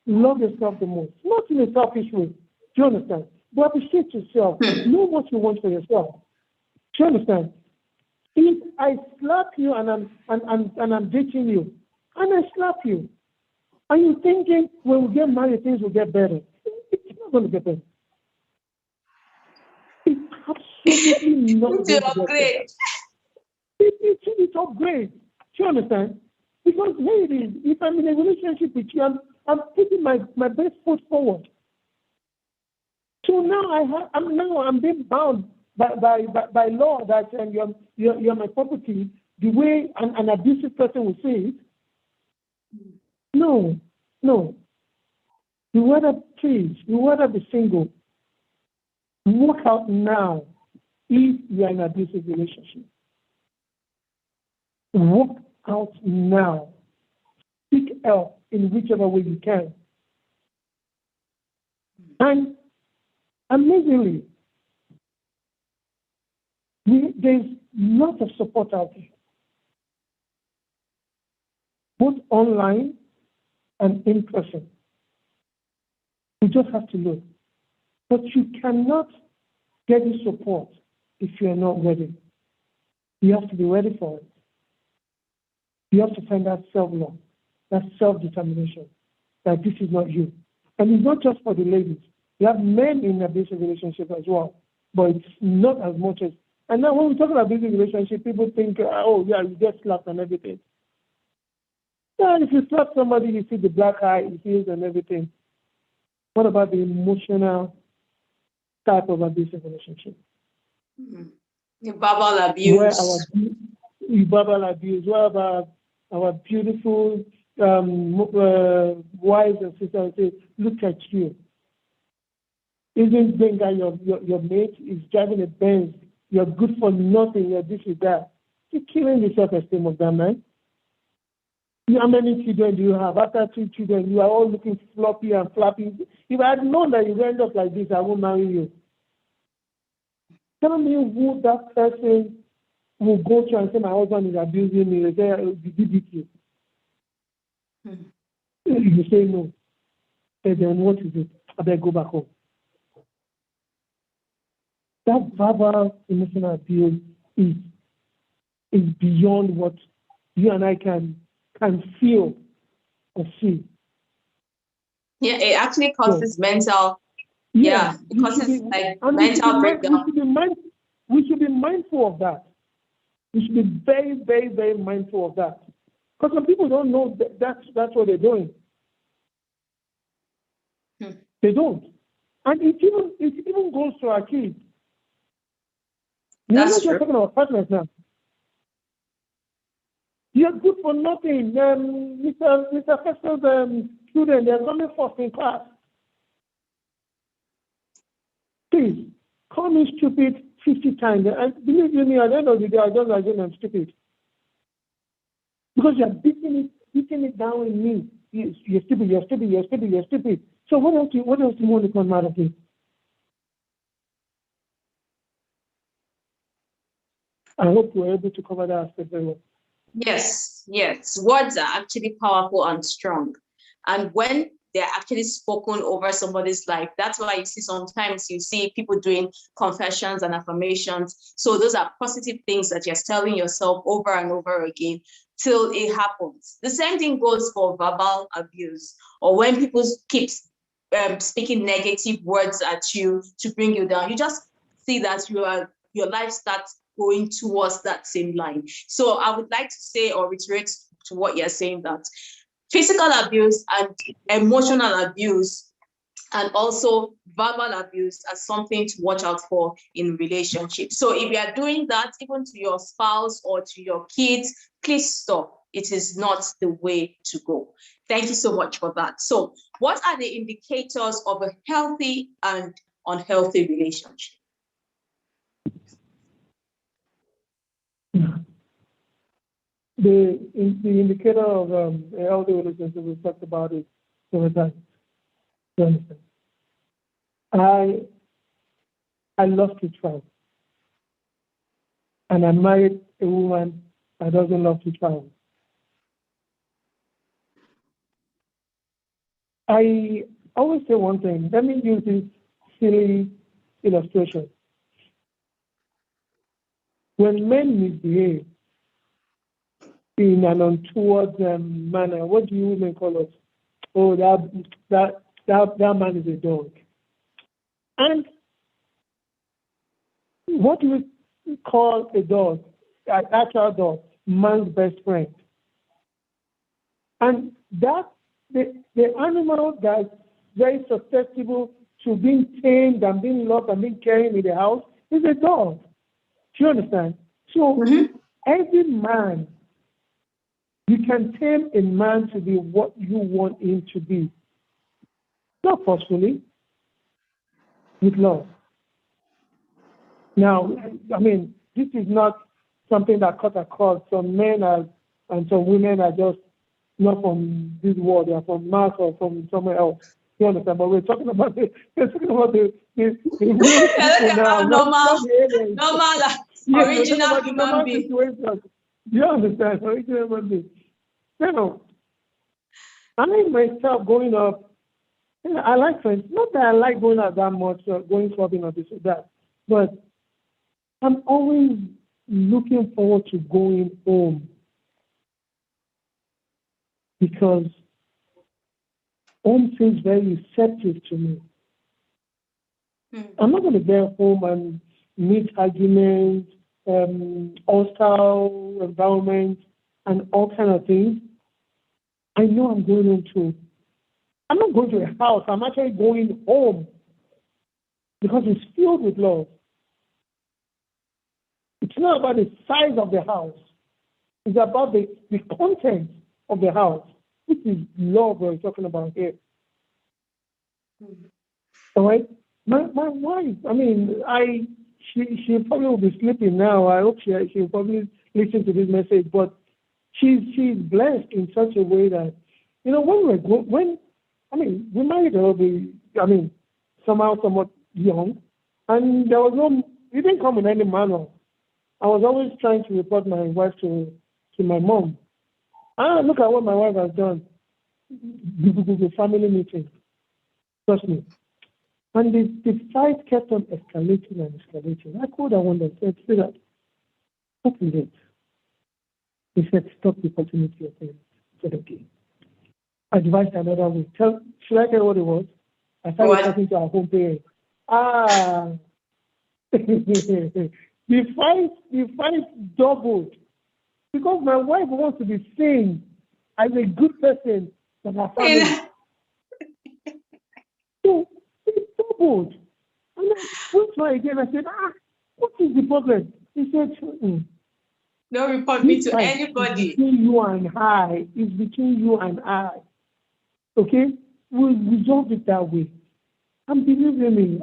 Love yourself the most. Not in a selfish way. Do you understand? But appreciate yourself. Know what you want for yourself. Do you understand? If I slap you and I'm dating you, and I slap you, and you're thinking when we get married things will get better, it's not going to get better. It's absolutely not going to get better. It's upgrade. Do you understand? Because here it is. If I'm in a relationship with you, I'm putting my best foot forward. So now I'm being bound by law that you're my property. The way an abusive person will say it. No. You rather be single. Work out now if you're in an abusive relationship. Work out now. Seek help in whichever way you can. And amazingly, there's lots of support out there, both online and in person. You just have to look. But you cannot get the support if you're not ready. You have to be ready for it. You have to find that self-love, that self-determination, that this is not you. And it's not just for the ladies. You have men in abusive relationship as well, but it's not as much as. And now when we talk about abusive relationship, people think, oh, yeah, you get slapped and everything. Yeah, if you slap somebody, you see the black eye, you see it and everything. What about the emotional type of abusive relationship? The verbal abuse. Verbal abuse. What about our beautiful wives and sisters say, look at you. Isn't Benga your mate is driving a Benz? You're good for nothing. You're this and that. You're killing the self-esteem of that man. How many children do you have? After 2 children, you are all looking floppy and flappy. If I had known that you would end up like this, I won't marry you. Tell me who that person will go to and say, my husband is abusing me. They say, did he beat you? You say no. And then what is it? I better go back home. That verbal emotional abuse is beyond what you and I can feel or see. Yeah, it actually causes mental. Yeah, it causes mental breakdown. We should be mindful of that. We should be very, very, very mindful of that. Because some people don't know that's what they're doing. They don't. And it even goes to our kids. We're not just talking about partners now. You're good for nothing. Mr. Festo's student, they're coming first in class. Please, call me stupid 50 times. And believe you me, at the end of the day, I don't assume I'm stupid. Because you're beating it down in me. You're stupid, you're stupid, you're stupid, you're stupid. So what else do you want to come out of me? I hope we're able to cover that aspect very well. Yes. Words are actually powerful and strong. And when they're actually spoken over somebody's life, that's why sometimes you see people doing confessions and affirmations. So those are positive things that you're telling yourself over and over again till it happens. The same thing goes for verbal abuse, or when people keep speaking negative words at you to bring you down. You just see that your life starts going towards that same line. So I would like to say or reiterate to what you're saying, that physical abuse and emotional abuse and also verbal abuse are something to watch out for in relationships. So if you are doing that, even to your spouse or to your kids, please stop. It is not the way to go. Thank you so much for that. So what are the indicators of a healthy and unhealthy relationship? The indicator of a healthy relationship, we talked about it over time. I love to travel. And I married a woman that doesn't love to travel. I always say one thing. Let me use this silly illustration. When men misbehave in an untoward manner, what do you women call us? Oh, that man is a dog. And what do we call a dog? An actual dog, man's best friend. And that the animal that's very susceptible to being tamed and being loved and being cared in the house is a dog. Do you understand? So every man, you can tame a man to be what you want him to be. Not forcefully, with love. Now, I mean, this is not something that cut across. Some men are, and some women are just not from this world. They are from Mars or from somewhere else. You understand? But we're talking about the real people now, not the aliens. Normal, original the normal human being. situation. You understand? Original human being. Now, I myself growing up, I like friends. Not that I like going out that much, going clubbing or this or that, but I'm always looking forward to going home because home feels very receptive to me. I'm not going to get home and meet arguments, hostile environment, and all kind of things. I know I'm going home too. I'm not going to a house. I'm actually going home because it's filled with love. It's not about the size of the house. It's about the content of the house, which is love we're talking about here. All right? My wife, I mean, she probably will be sleeping now. I hope she'll probably listen to this message, but she's blessed in such a way that, you know, we married her, somehow somewhat young, and there was it didn't come in any manual. I was always trying to report my wife to my mom. Look at what my wife has done. The family meeting. Trust me. And the fight kept on escalating and escalating. I called her one day and said, "Sweetheart, what is it?" He said, "Stop reporting it to your parents." I said, "Okay." I advised another way. Should I tell you what it was? I started talking to our home parents. The fight doubled because my wife wants to be seen as a good person for her family. So it doubled. And I went to her again. I said, what is the problem? He said, don't report me to anybody. It's between you and I. It's between you and I. Okay? We'll resolve it that way. And believe me,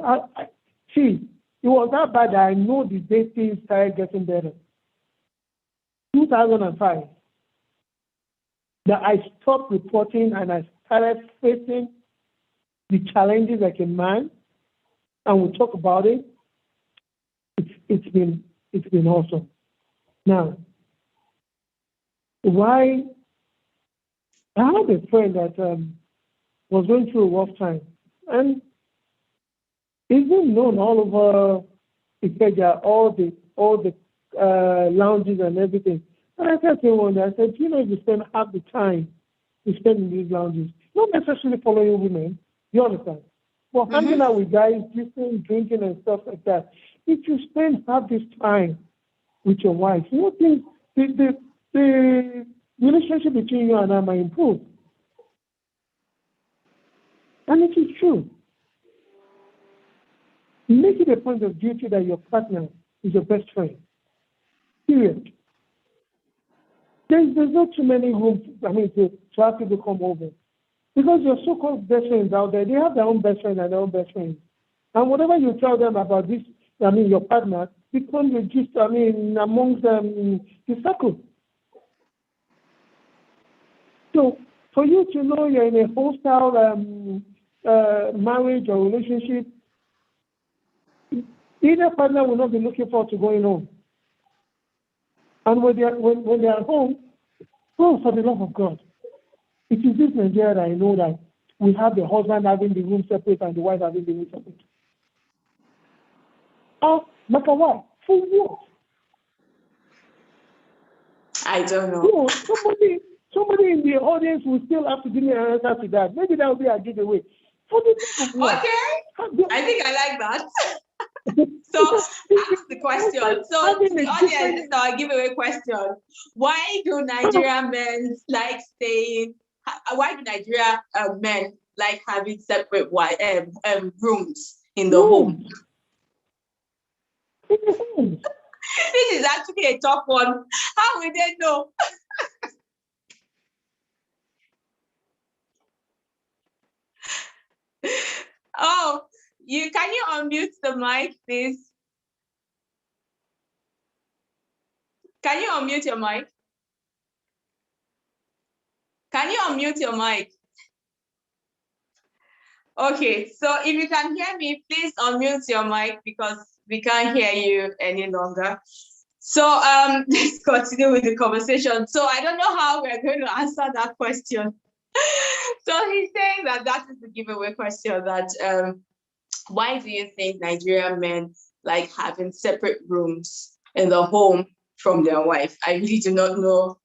it was that bad that I know the day things started getting better. 2005, that I stopped reporting and I started facing the challenges like a man, and we talk about it. It's been awesome. Now, why? I had a friend that was going through a rough time, and it's been known all over Ikeja, all the lounges and everything. And I said to him one day, I said, you know, if you spend half the time you spend in these lounges, not necessarily following women, you understand? But hanging out with guys, drinking and stuff like that. If you spend half this time with your wife, you know, the relationship between you and I might improve. And it is true. Make it a point of duty that your partner is your best friend. Period. There's not too many rooms, to have people come over. Because your so-called best friends out there, they have their own best friend and their own best friends. And whatever you tell them about this, your partner, becomes a gist, amongst the circle. So, for you to know you're in a hostile marriage or relationship, either partner will not be looking forward to going home. And when they are home, oh, for the love of God. It is this Nigeria that I know that we have the husband having the room separate and the wife having the room separate. Like a wife, for what? I don't know. Somebody in the audience will still have to give me an answer to that. Maybe that will be a giveaway. For the love of what? Okay. I think I like that. So ask the question. So the audience, our giveaway question: why do Nigerian men like staying? Why do Nigerian men like having separate rooms in the home? This is actually a tough one. How will they know? Oh, can you unmute the mic, please? Can you unmute your mic? Can you unmute your mic? Okay, so if you can hear me, please unmute your mic because we can't hear you any longer. So let's continue with the conversation. So I don't know how we're going to answer that question. So he's saying that is the giveaway question, that why do you think Nigerian men like having separate rooms in the home from their wife? I really do not know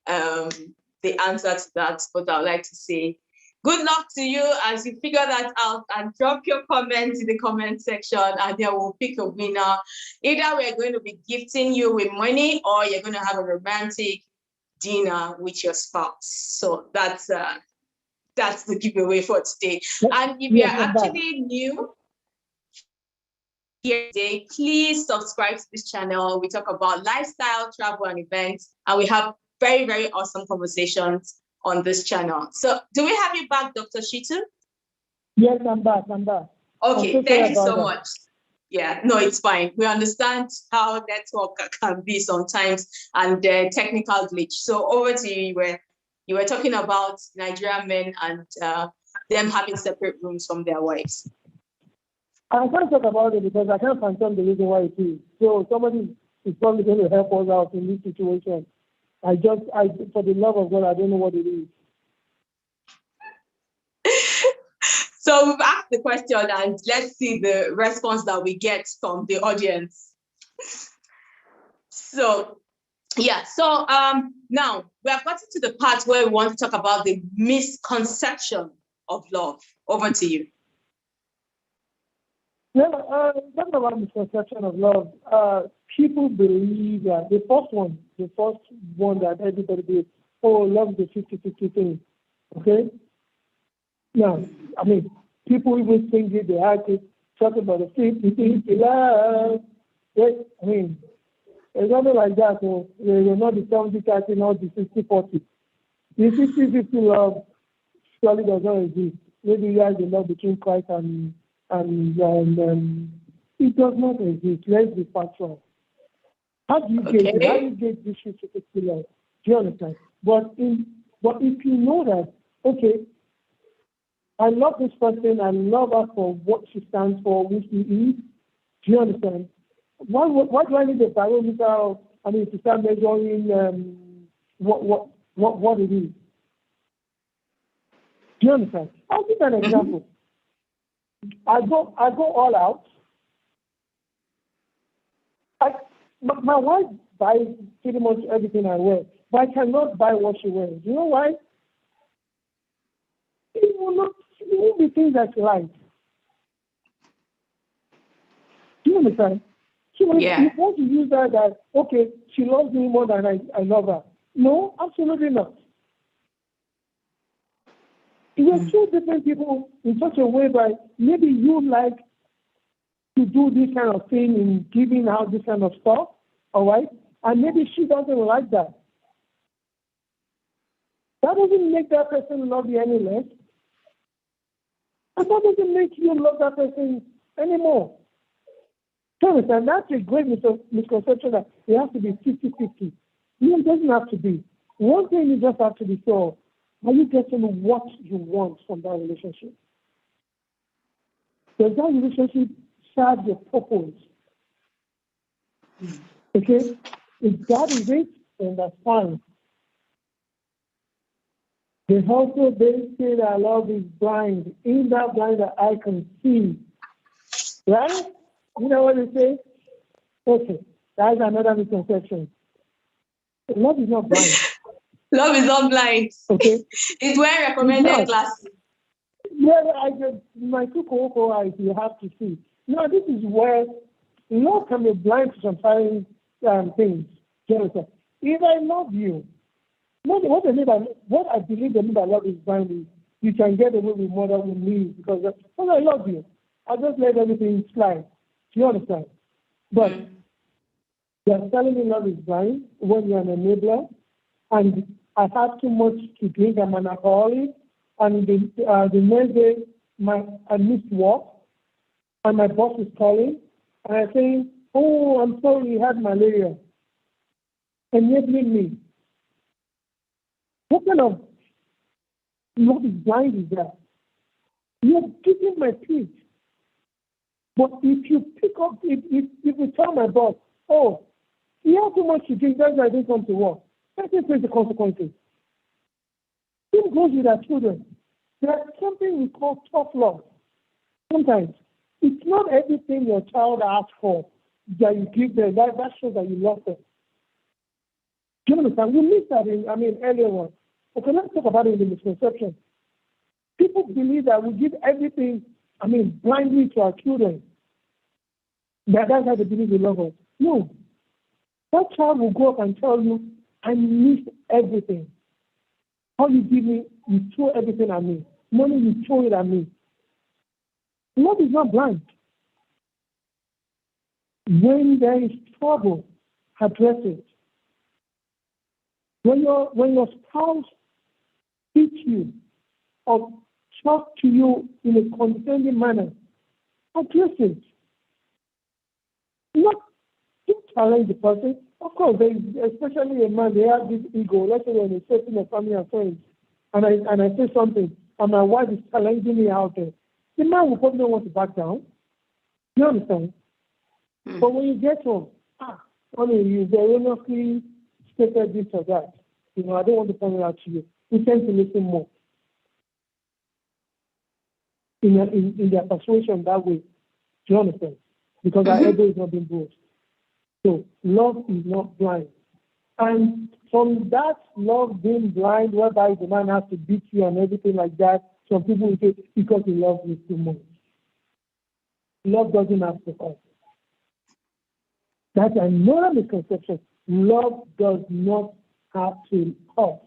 the answer to that, but I'd like to say good luck to you as you figure that out, and drop your comments in the comment section, and then we'll pick a winner. Either we're going to be gifting you with money, or you're going to have a romantic dinner with your spouse. So that's the giveaway for today. And if you're actually new here today, please subscribe to this channel. We talk about lifestyle, travel, and events, and we have very, very awesome conversations on this channel. So do we have you back, Dr. Shitu? Yes, I'm back. Okay, thank you so much. Yeah, no, it's fine. We understand how network can be sometimes, and technical glitch. So over to you. You were talking about Nigerian men and them having separate rooms from their wives. I can't talk about it because I can't confirm the reason why it is. So somebody is probably going to help us out in this situation. I for the love of God, I don't know what it is. So we've asked the question, and let's see the response that we get from the audience. So, yeah. So now we have gotten to the part where we want to talk about the misconception of love. Over to you. Yeah, talking about misconception of love, people believe that the first one that everybody believes, love is a 50-50 thing. Okay? Now, I mean, people even think it, they act it, talk about the 50-50 love. Yes, I mean, it's nothing like that. So you're not the 70-30, not the 60-40. The 50-50 love surely does not exist. Maybe you guys the love between Christ and it does not exist. Let's be factual. How do you get it? How do you get this 50-50 love? Do you understand? But if you know that, okay, I love this person, I love her for what she stands for, who she is. Do you understand? Why do I need a barometer? To start measuring what it is. Do you understand? I'll give an example. I go all out. My wife buys pretty much everything I wear, but I cannot buy what she wears. You know why? It will be things that she likes. Do you understand? She want to use that, okay, she loves me more than I love her. No, absolutely not. We are two different people in such a way that maybe you like to do this kind of thing in giving out this kind of stuff, all right? And maybe she doesn't like that. That doesn't make that person love you any less. And that doesn't make you love that person anymore. So that's a great misconception that it has to be 50-50. No, it doesn't have to be. One thing you just have to be sure, are you getting what you want from that relationship? Does that relationship serve your purpose? Okay? If that is it, then that's fine. They also say that love is blind. In that blind that I can see. Right? You know what they say? Okay, that's another misconception. Love is not blind. Love is not blind. Okay. It's wearing recommended glasses. Yeah, my two co eyes you have to see. Now, this is where love can be blind to some things. If I love you, what I believe the mean by love is blind is you can get away with more than me because I love you. I just let everything slide. Do you understand? But you're telling me love is blind when you're an enabler, and I have too much to drink. I'm an alcoholic, and the next day I missed work, and my boss is calling, and I say, "Oh, I'm sorry, you had malaria." enabling me. What kind of love is blind is that? You're giving my peace. But if you pick up, if you tell my boss, oh, you have too much to drink, that's why I didn't come to work, let me face the consequences. Same goes with our children. There's something we call tough love. Sometimes it's not everything your child asks for that you give them. That shows that you love them. Do you understand? We missed that earlier on. Okay, let's talk about it in the misconception. People believe that we give everything, blindly to our children. That's how they believe we love us. No. That child will go up and tell you, I miss everything. All you give me, you throw everything at me. Money, you throw it at me. Love is not blind. When there is trouble, address it. When your spouse beats you or talk to you in a condescending manner, address it. Not challenge the person. Of course, especially a man, they have this ego. Let's say when they're facing a family and friends, and I say something, and my wife is challenging me out there, the man will probably not want to back down. You understand? But when you get home, honey, you erroneously stated this or that. I don't want to point it out to you. We tend to listen more in their persuasion that way. Do you understand? Because our ego is not being bruised. So love is not blind. And from that love being blind, whereby the man has to beat you and everything like that, some people will say, because he loves you too much. Love doesn't have to hurt. That's another misconception. Love does not have to hurt.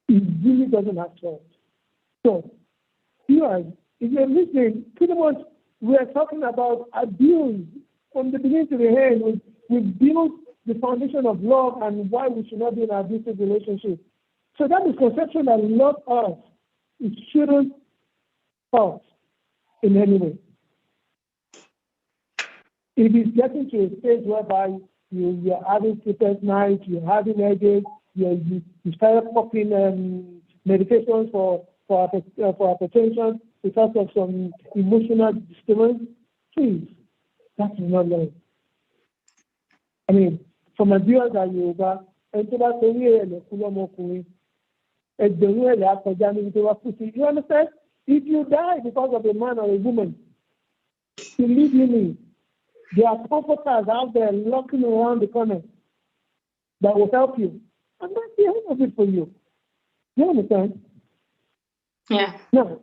It really doesn't have to hurt. So, if you're listening, pretty much we are talking about abuse from the beginning to the end. We build the foundation of love and why we should not be in an abusive relationship. So that misconception that love us, it shouldn't hurt in any way. If it's getting to a stage whereby you're having sleepless nights, you're having headaches, you start popping medications for hypertension because of some emotional disturbance, please, that is not love. For my viewers at Yoruba, you understand? If you die because of a man or a woman, believe me, there are comforters out there looking around the corner that will help you. And that's the end of it for you. You understand? Yeah. Now,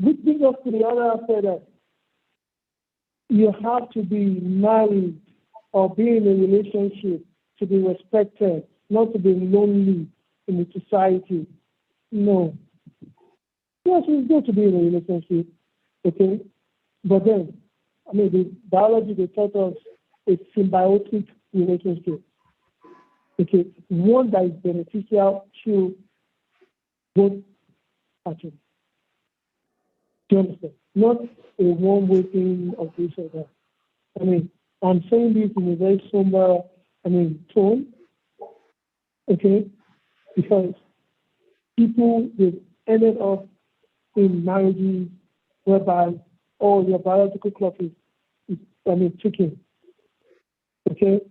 which brings us to the other aspect that you have to be married or be in a relationship to be respected, not to be lonely in the society. No. Yes, it's good to be in a relationship, okay? But then, the biology, they taught us a symbiotic relationship, okay? One that is beneficial to both parties. Do you understand? Not a one-way thing of this or that. I'm saying this in a very somber, tone, okay? Because people, they've ended up in marriages whereby, your biological clock is ticking, okay?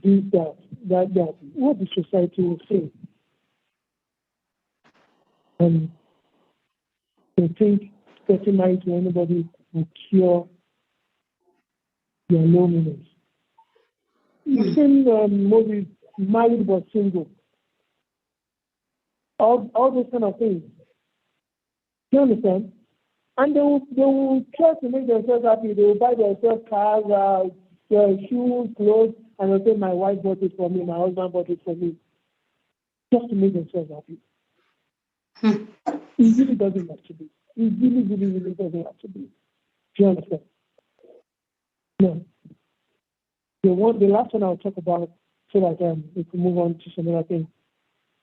This, that. What the society will say. And they think getting married to anybody will cure their loneliness. You've seen movies, Married but Single. All those kind of things. Do you understand? And they will try to make themselves happy. They will buy themselves cars, shoes, clothes, and they'll say, my wife bought it for me, my husband bought it for me. Just to make themselves happy. It really doesn't have to be. It really, really, really doesn't have to be. Do you understand? No. The last one I'll talk about so that we can move on to some other things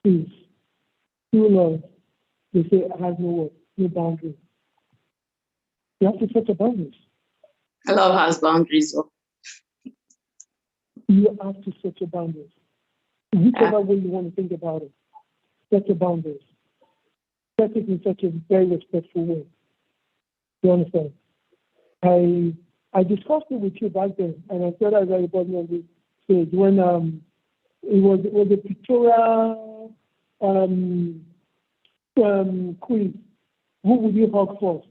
is true love. They say it has no boundary. You have to set a boundaries. Love has boundaries. So. You have to set your boundaries. Whichever way you want to think about it, set your boundaries. Set it in such a very respectful way. You understand? I discussed it with you back then, and I said as everybody on the stage when it was a pictorial quiz. Who would you hug first?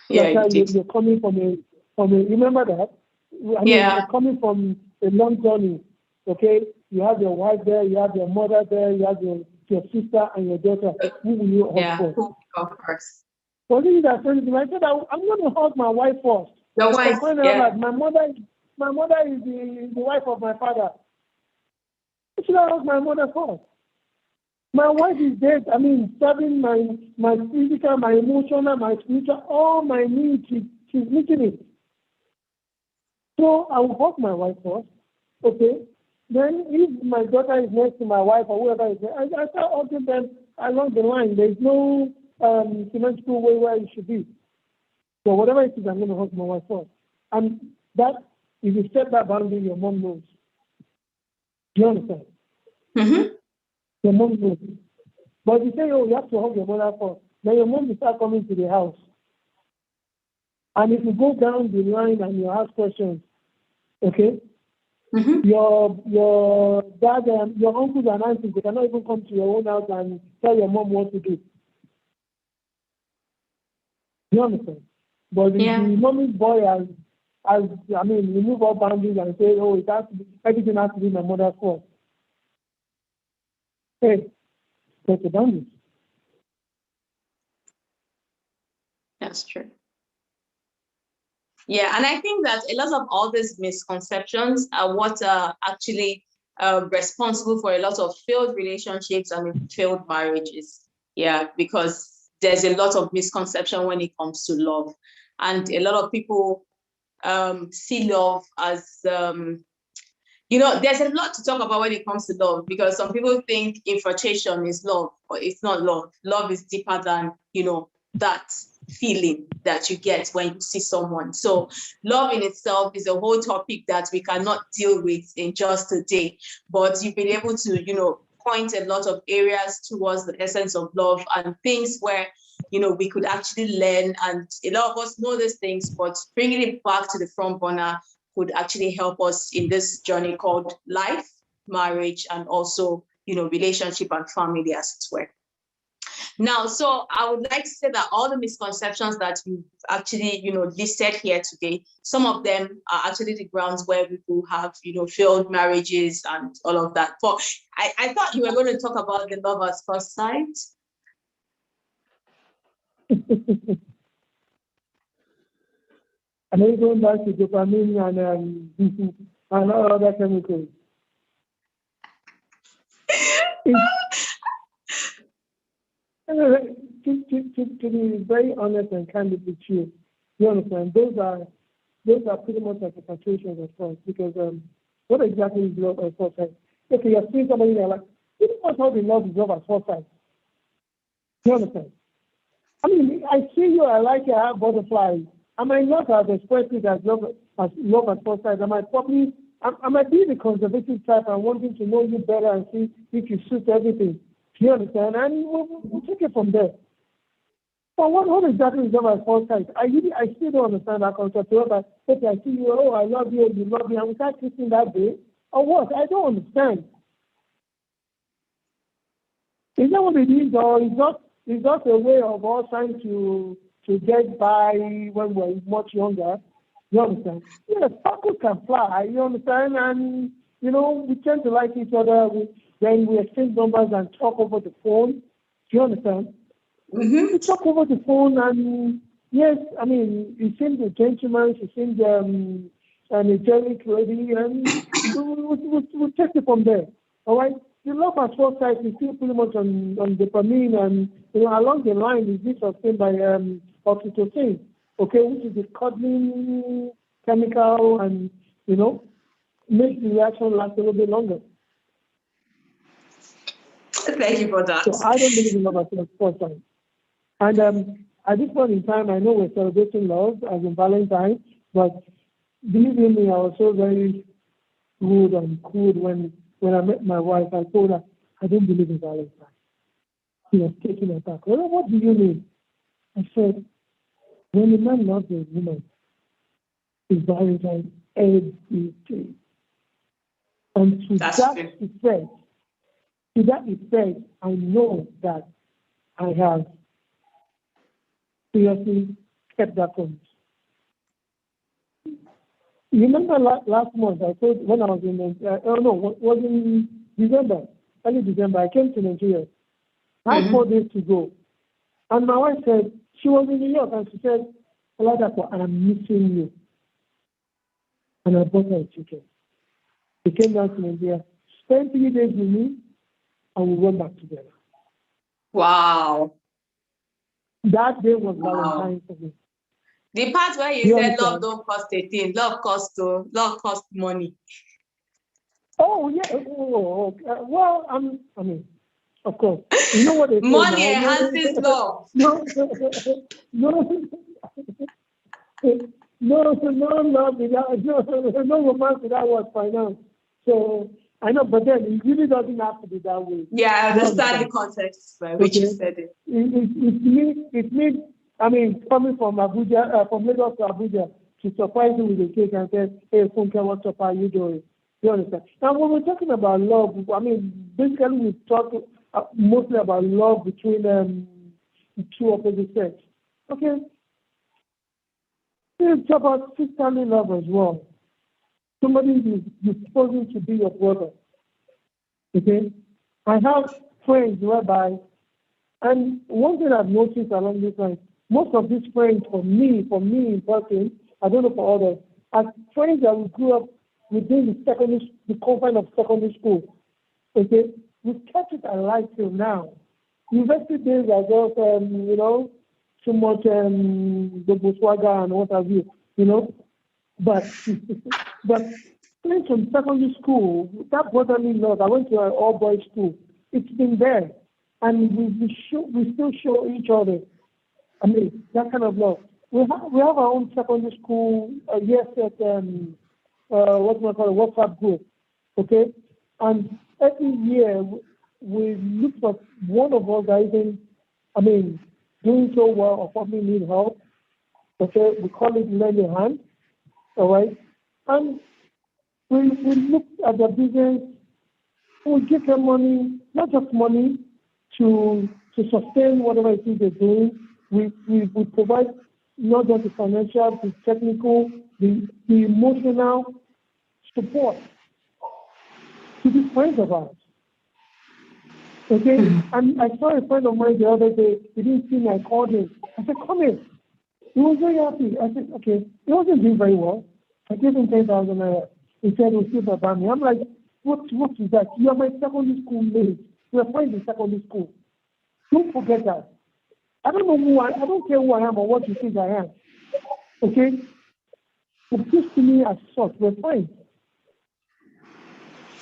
Yeah, you're coming from a remember that? I mean, you're coming from a long journey. Okay, you have your wife there, you have your mother there, you have your sister and your daughter. Who will you hug first? Who hug first? So this is that friend. I said I'm going to hug my wife first. Your wife, like, my mother is the wife of my father. I should hug my mother first. My wife is dead. I mean, serving my physical, my emotional, my spiritual, all my needs. She's meeting it. So I will hug my wife first. Okay. Then if my daughter is next to my wife or whoever is there, I start hugging them along the line. There is no symmetrical way where it should be. So whatever it is, I'm going to hug my wife first. And that, if you set that boundary, your mom knows. Do you understand? Mm-hmm. Your mom knows. But you say, you have to hug your mother first. Then your mom will start coming to the house. And if you go down the line and you ask questions, okay, mm-hmm. your dad and your uncles and aunties, they cannot even come to your own house and tell your mom what to do. You understand? But if the mommy's boy remove all boundaries and say, everything has to be my mother's fault. Hey, set the boundaries. That's true. Yeah, and I think that a lot of all these misconceptions are what are actually responsible for a lot of failed relationships and failed marriages. Yeah, because there's a lot of misconception when it comes to love. And a lot of people see love as, there's a lot to talk about when it comes to love, because some people think infatuation is love, but it's not love. Love is deeper than, that feeling that you get when you see someone. So love in itself is a whole topic that we cannot deal with in just a day, but you've been able to, point a lot of areas towards the essence of love and things where, we could actually learn. And a lot of us know these things, but bringing it back to the front burner could actually help us in this journey called life, marriage, and also, relationship and family as it were. Now, so I would like to say that all the misconceptions that we've actually, listed here today, some of them are actually the grounds where people have, failed marriages and all of that. But I thought you were going to talk about the love at first sight. And then going back to dopamine and all other chemicals. To be very honest and candid with you, you understand, those are pretty much like infatuations at first, because what exactly is love at first sight? Okay, you're seeing somebody there, like, pretty much how they love is love at first sight. You understand? I mean, I see you, I like you, I have butterflies. I might not have expressed it as love at first sight. I might be the conservative type and wanting to know you better and see if you suit everything. You understand? And we'll take it from there. But what exactly is love at first sight? I still don't understand that concept. But okay, I see you, I love you, you love me, and we start kissing that day. Or what? I don't understand. Is that what it is, or is that a way of us trying to get by when we're much younger? You understand? Yes, sparkles can fly, you understand? And, we tend to like each other. Then we exchange numbers and talk over the phone. Do you understand? Mm-hmm. We talk over the phone, and yes, I mean, he seems a gentleman, she seems an angelic lady, and we'll take it from there. All right? The love at first sight is still pretty much on dopamine, and along the line is this sustained by oxytocin, okay, which is the cuddling chemical, and makes the reaction last a little bit longer. Thank you for that. So I don't believe in love at first sight. And at this point in time, I know we're celebrating love as in Valentine, but believe in me, I was so very rude and cool when I met my wife. I told her, I don't believe in Valentine. She was taken aback. Well, what do you mean? I said, when a man loves a woman, it's Valentine every day. And to that effect, I know that I have seriously kept that promise. You remember last month, I told when I was in, was in December, early December, I came to Nigeria. I had 4 days to go. And my wife said, she was in New York, and she said, Oladapo, I'm missing you. And I bought her a ticket. She came down to Nigeria, spent 3 days with me, and we went back together. Wow. That day was Valentine's for me. The part where you said love don't cost a thing, love costs money. Oh, yeah. Well, I mean, of course. You know what they say money now? enhances love. No, love without, no romance without what finance. So, I know, but then it really doesn't have to be that way. Yeah, I understand the context by which you said it. It means, I mean, coming from Abuja, from Lagos to Abuja, to surprise you with a cake and say, hey, Funke, what's up, how are you doing? You understand? Now, when we're talking about love, I mean, basically we talk mostly about love between two opposite sex. Okay? It's about sisterly love as well. Somebody you're supposed to be your brother. Okay? I have friends whereby, and one thing I've noticed along this line, most of these friends, for me in person, I don't know for others, are friends that we grew up within the confine of secondary school. Okay? We've kept it alive till now. University days are just, too much Gbogbo Swagger and what have you, But friends from secondary school, that brotherly love, I went to an all-boys school. It's been there. And we still show each other. I mean, that kind of love. We have our own secondary school, WhatsApp group, okay? And every year we look for one of us that isn't, doing so well or probably need help, okay? We call it lend a hand, all right? And we look at their business, we give them money, not just money, to sustain whatever it is they're doing. We provide not just the financial, the technical, the emotional support to these friends of ours. Okay? And I saw a friend of mine the other day, he didn't see me, I called him. I said, come in. He was very happy. I said, okay. He wasn't doing very well. I gave him 10,000 naira. He said, we'll see about me. I'm like, what is that? You are my secondary school mate. We are friends in secondary school. Don't forget that. I don't know I don't care who I am or what you think I am. Okay? But this to me as such, we're friends.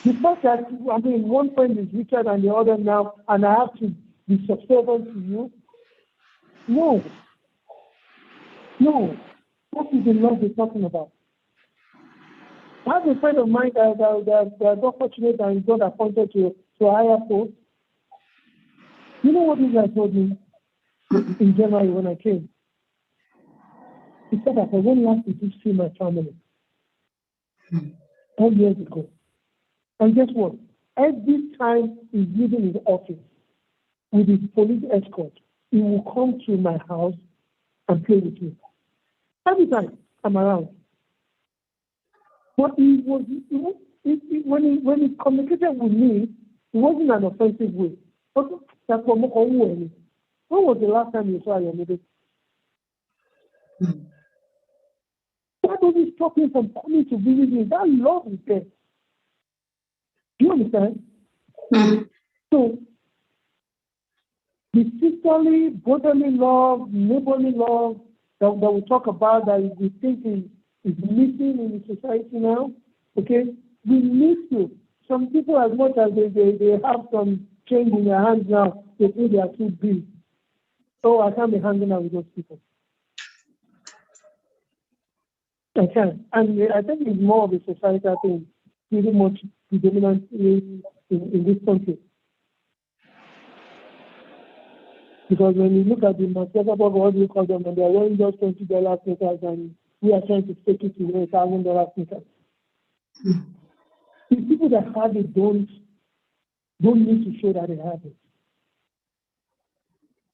The fact that, one friend is richer than the other now, and I have to be subservient to you, no. That is the love we're talking about. I have a friend of mine that got fortunate and got appointed to a higher post. You know what this guy told me in January when I came? He said that I went last to see my family 10 years ago. And guess what? Every time he's leaving his office with his police escort, he will come to my house and play with me. Every time I'm around. But when he communicated with me, it wasn't an offensive way. But that's what when was the last time you saw your lady? Why does he stop him from coming to visit me? That love is there. Do you understand? So, the sisterly, brotherly love, neighborly love that we talk about that we think is missing in the society now, okay? We need to. Some people, as much as they have some change in their hands now, they think they are too big. oh, I can't be hanging out with those people. I can't. And I think it's more of a societal thing, pretty much predominantly in this country. Because when you look at the Mascata, what do you call them, and they're wearing just $20 sneakers, and we are trying to take it to $1,000 sneakers. The people that have it don't need to show that they have it.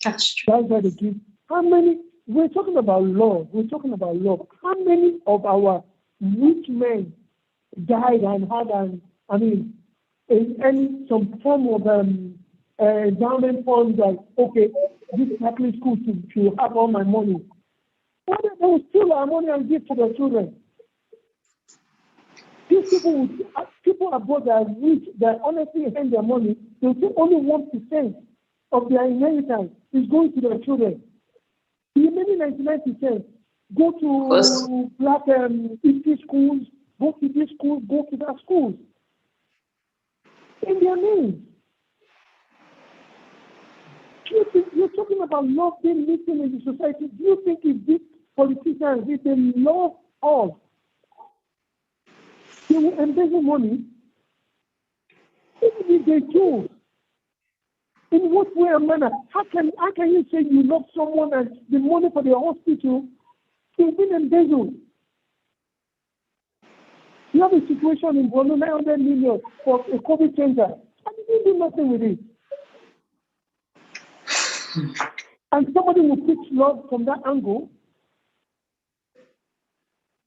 That's true. That's why they give. How many? We're talking about love. We're talking about love. How many of our rich men died and had some form of endowment fund that, okay, this Catholic school should have all my money. Why they will steal our money and give to their children? These people abroad that are rich, that honestly hand their money, they'll say only 1% of their inheritance is going to their children. The remaining 99% go to black history schools, go to this school, go to that school. In their names. You're talking about love being missing in the society. Do you think if these politicians, if they love us, they will embezzle money? Even if they do, in what way or manner? How can you say you love someone and the money for the hospital is being embezzled? You have a situation in Borno, 900 million for a COVID center, and you do nothing with it. And somebody will pitch love from that angle.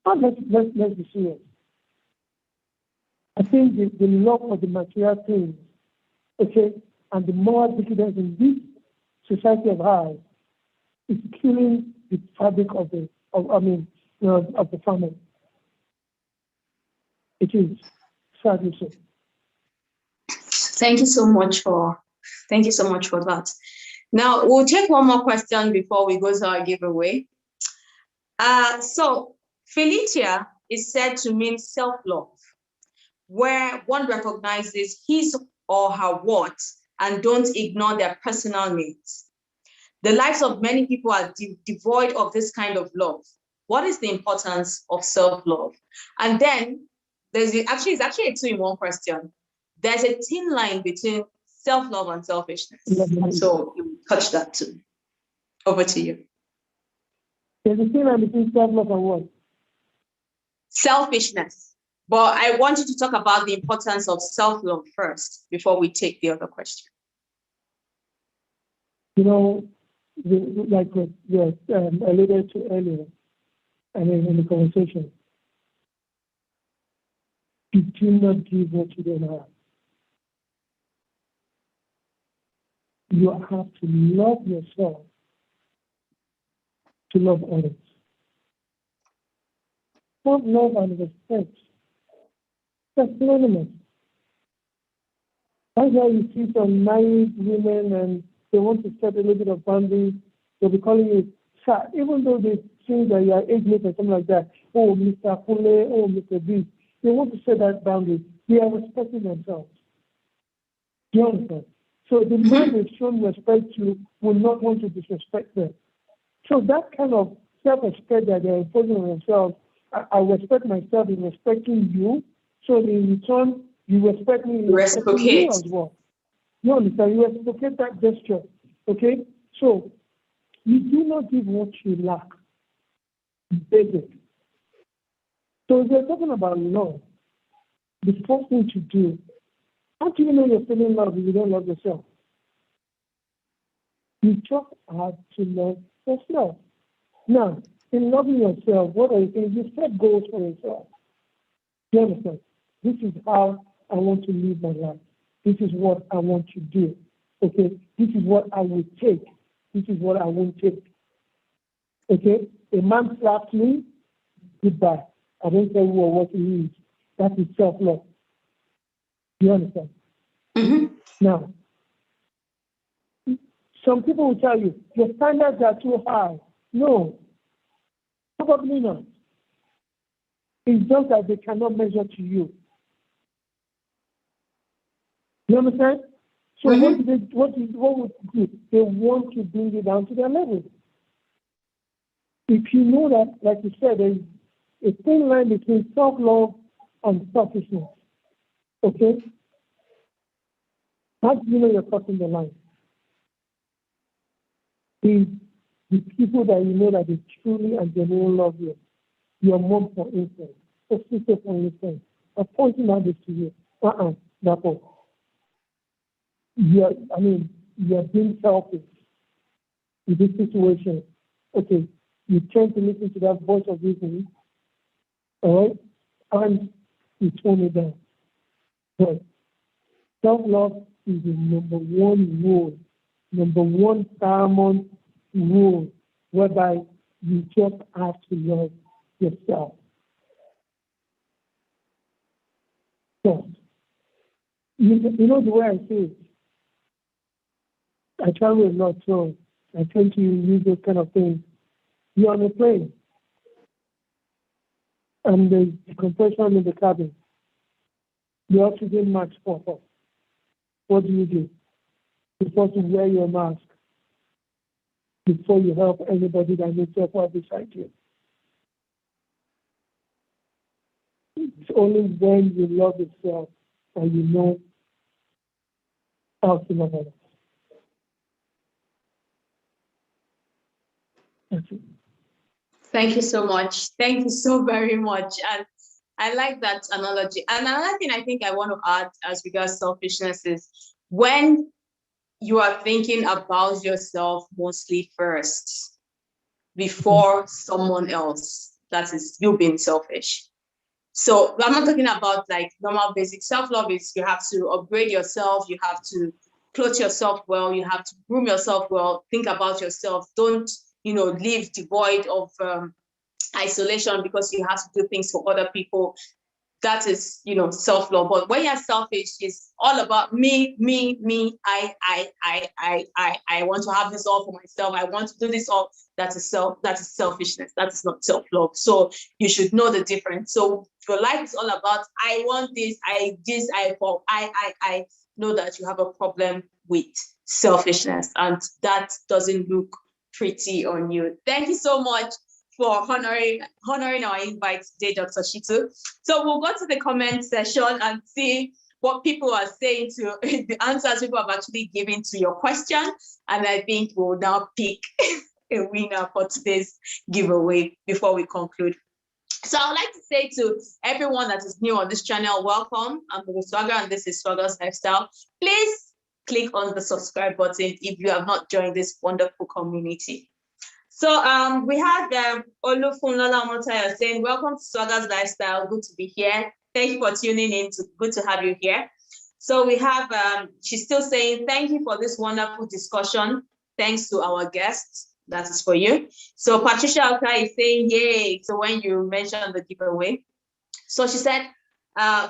And let's be serious. I think the love of the material things, okay, and the moral decadence in this society of ours is killing the fabric of the family. It is, sadly so. Thank you so much for that. Now we'll take one more question before we go to our giveaway. So Felicia is said to mean self-love, where one recognizes his or her worth and don't ignore their personal needs. The lives of many people are devoid of this kind of love. What is the importance of self-love? And then it's actually a two-in-one question. There's a thin line between self-love and selfishness. So you touch that too. Over to you. There's a thin line between self-love and what? Selfishness. But I want you to talk about the importance of self-love first before we take the other question. You know, like you alluded to earlier, in the conversation, you do not give what you don't have. You have to love yourself to love others. Love and respect. That's synonymous. That's why you see some married women and they want to set a little bit of boundaries. They'll be calling you sir, even though they think that you are age mate or something like that. Oh, Mr. Kule, oh, Mr. B. They want to set that boundary. They are respecting themselves. Do you understand? So the man they've shown respect to will not want to disrespect them. So that kind of self-respect that they're imposing on themselves, I respect myself in respecting you. So in return, you respect me in respecting you as well. You understand? You reciprocate that gesture. Okay? So you do not give what you lack. Basic. So if you're talking about love, the first thing to do, how do you know you're feeling love if you don't love yourself? You just have to love yourself. Now, in loving yourself, what are you saying? You set goals for yourself. You understand? This is how I want to live my life. This is what I want to do. Okay? This is what I will take. This is what I won't take. Okay? A man slaps me, goodbye. I don't care who or what he is. That is self-love. You understand? Mm-hmm. Now, some people will tell you, your standards are too high. No, probably not. It's just that they cannot measure to you. You understand? So what would they do? They want to bring you down to their level. If you know that, like you said, there's a thin line between self-love and selfishness. Okay? How do you know you're crossing the line? The people that you know that they truly and genuinely love you. Your mom, for instance, or sister, for instance, are pointing out this to you. That's all. You're being selfish in this situation. Okay, you tend to listen to that voice of reason, all right, and you tone it down. But self-love is the number one paramount rule, whereby you just have to love yourself first. You know the way I say it. I travel a lot, so I tend to use those kind of things. You're on a plane, and there's compression in the cabin. The oxygen mask pop up. What do? You first wear your mask before you help anybody that needs help beside you. It's only when you love yourself that you know how to love others. That's it. Thank you so much. Thank you so very much. And I like that analogy. And another thing I think I want to add as regards selfishness is when you are thinking about yourself mostly first before someone else, that is you being selfish. So I'm not talking about like normal basic self-love. Is you have to upgrade yourself, you have to clothe yourself well, you have to groom yourself well, think about yourself. Don't, live devoid of isolation because you have to do things for other people. That is, self-love. But when you're selfish, it's all about me, I want to have this all for myself. I want to do this all. That is selfishness. That is not self-love. So you should know the difference. So your life is all about, I want this, I know that you have a problem with selfishness, and that doesn't look pretty on you. Thank you so much for honoring our invite today, Dr. Shitu. So we'll go to the comment session and see what people are saying to the answers people have actually given to your question. And I think we'll now pick a winner for today's giveaway before we conclude. So I would like to say to everyone that is new on this channel, welcome. I'm Gbogbo Swagger and this is Swaggerslifestyle. Please click on the subscribe button if you have not joined this wonderful community. So we had Olufunlola Montaya saying, welcome to Swaggerslifestyle. Good to be here. Thank you for tuning in. Good to have you here. So we have, she's still saying, thank you for this wonderful discussion. Thanks to our guests. That is for you. So Patricia Alka is saying, yay. So when you mentioned the giveaway. So she said,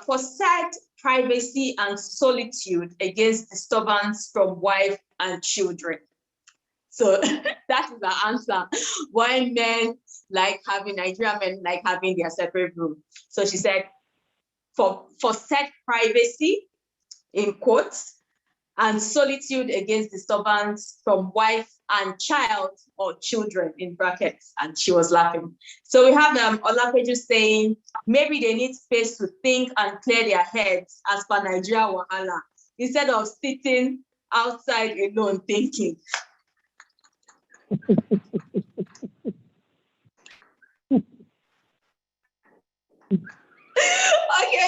for sad privacy and solitude against disturbance from wife and children. So that is the answer. Why Nigerian men like having their separate room. So she said, for set privacy, in quotes, and solitude against disturbance from wife and child or children in brackets. And she was laughing. So we have Olapeju saying, maybe they need space to think and clear their heads as per Nigeria Wahala, instead of sitting outside alone thinking. Okay,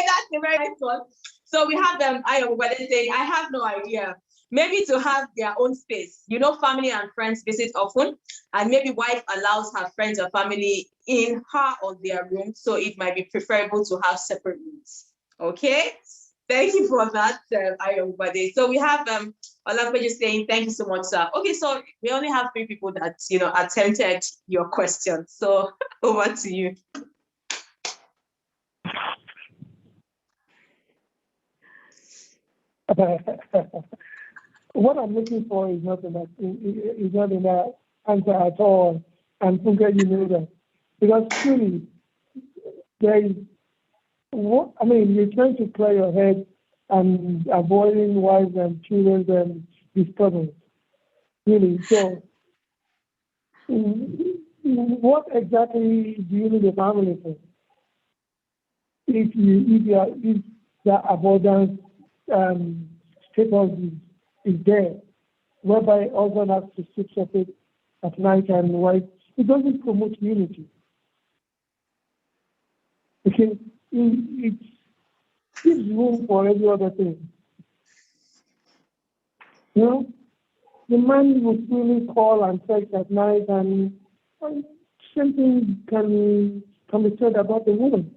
that's a very nice one. So we have them, saying, I have no idea. Maybe to have their own space. Family and friends visit often, and maybe wife allows her friends or family in her or their room, so it might be preferable to have separate rooms. Okay, thank you for that, Ayobade. So we have Olapeju saying, thank you so much, sir. Okay, so we only have 3 people that attempted your question. So over to you. What I'm looking for is not in that answer at all. And Funke, you know that. Because truly, you're trying to clear your head and avoiding wives and children's disturbance. Really. So, what exactly do you need a family for? If the abundance status is there, whereby husband has to sit separate at night and wife, it doesn't promote unity. Okay, it gives room for every other thing. You know, the man will really call and text at night, and something can be said about the woman.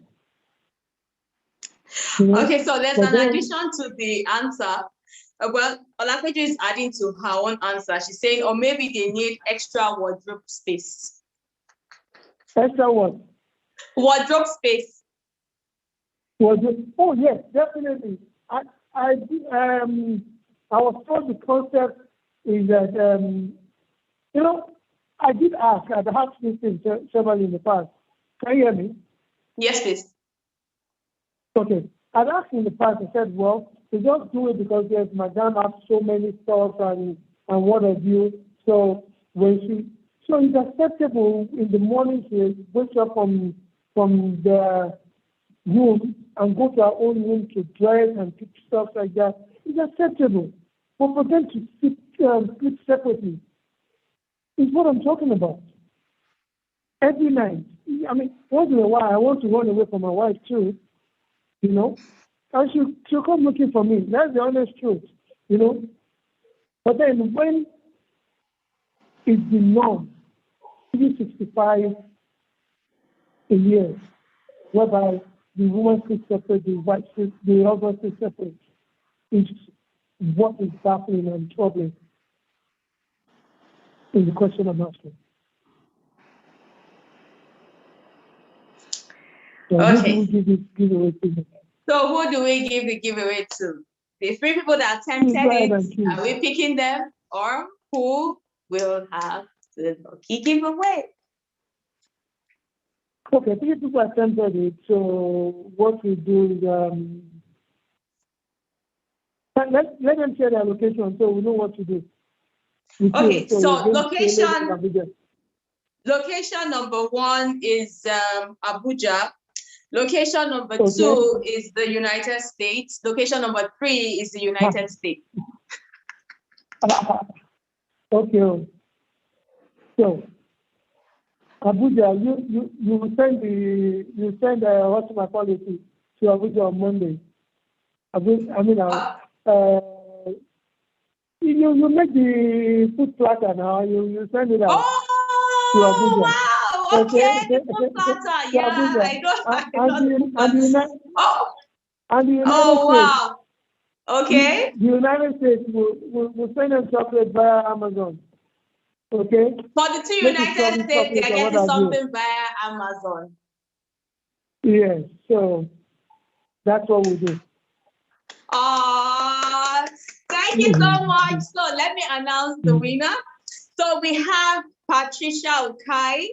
You know? Okay, so there's But an addition to the answer. Well, Olapeju is adding to her own answer. She's saying, or maybe they need extra wardrobe space. Extra what? Wardrobe space. Oh yes, definitely. I was told the concept is that you know, I did ask. I've asked this thing several in the past. Can you hear me? Yes, please. Okay. I've asked in the past. I said, well, they just do it because yes, madam has so many thoughts and what have you. So it's acceptable in the morning she wakes up from the room and go to her own room to dress and pick stuff like that. It's acceptable. But for them to sleep separately is what I'm talking about. Every night. I mean, once in a while, I want to run away from my wife too, you know. And she'll come looking for me. That's the honest truth, you know. But then when it's the norm, 65 a year, whereby the woman sits separate, the husband sits separate, is what is baffling and troubling in the question I'm asking. So Okay. Who do we give this giveaway to? So who do we give the giveaway to? The three people that attempted it, are we picking them? Or who will have the lucky giveaway? Okay, three people attempted it. So what we do is let them share their location so we know what to do. Okay, so location number 1 is Abuja. Location number 2 is the United States. Location number 3 is the United States. Okay. So Abuja, you send what's my policy to Abuja on Monday. You make the food platter now. You send it out to Abuja. Wow! Okay, the food platter. Yeah, Abuja. I know. And the United States. Wow! Okay. The United States will send them chocolate via Amazon. Okay. For the two United States, they're getting something via Amazon. Yes. So that's what we do. Thank you so much. So let me announce the winner. So we have Patricia Okai.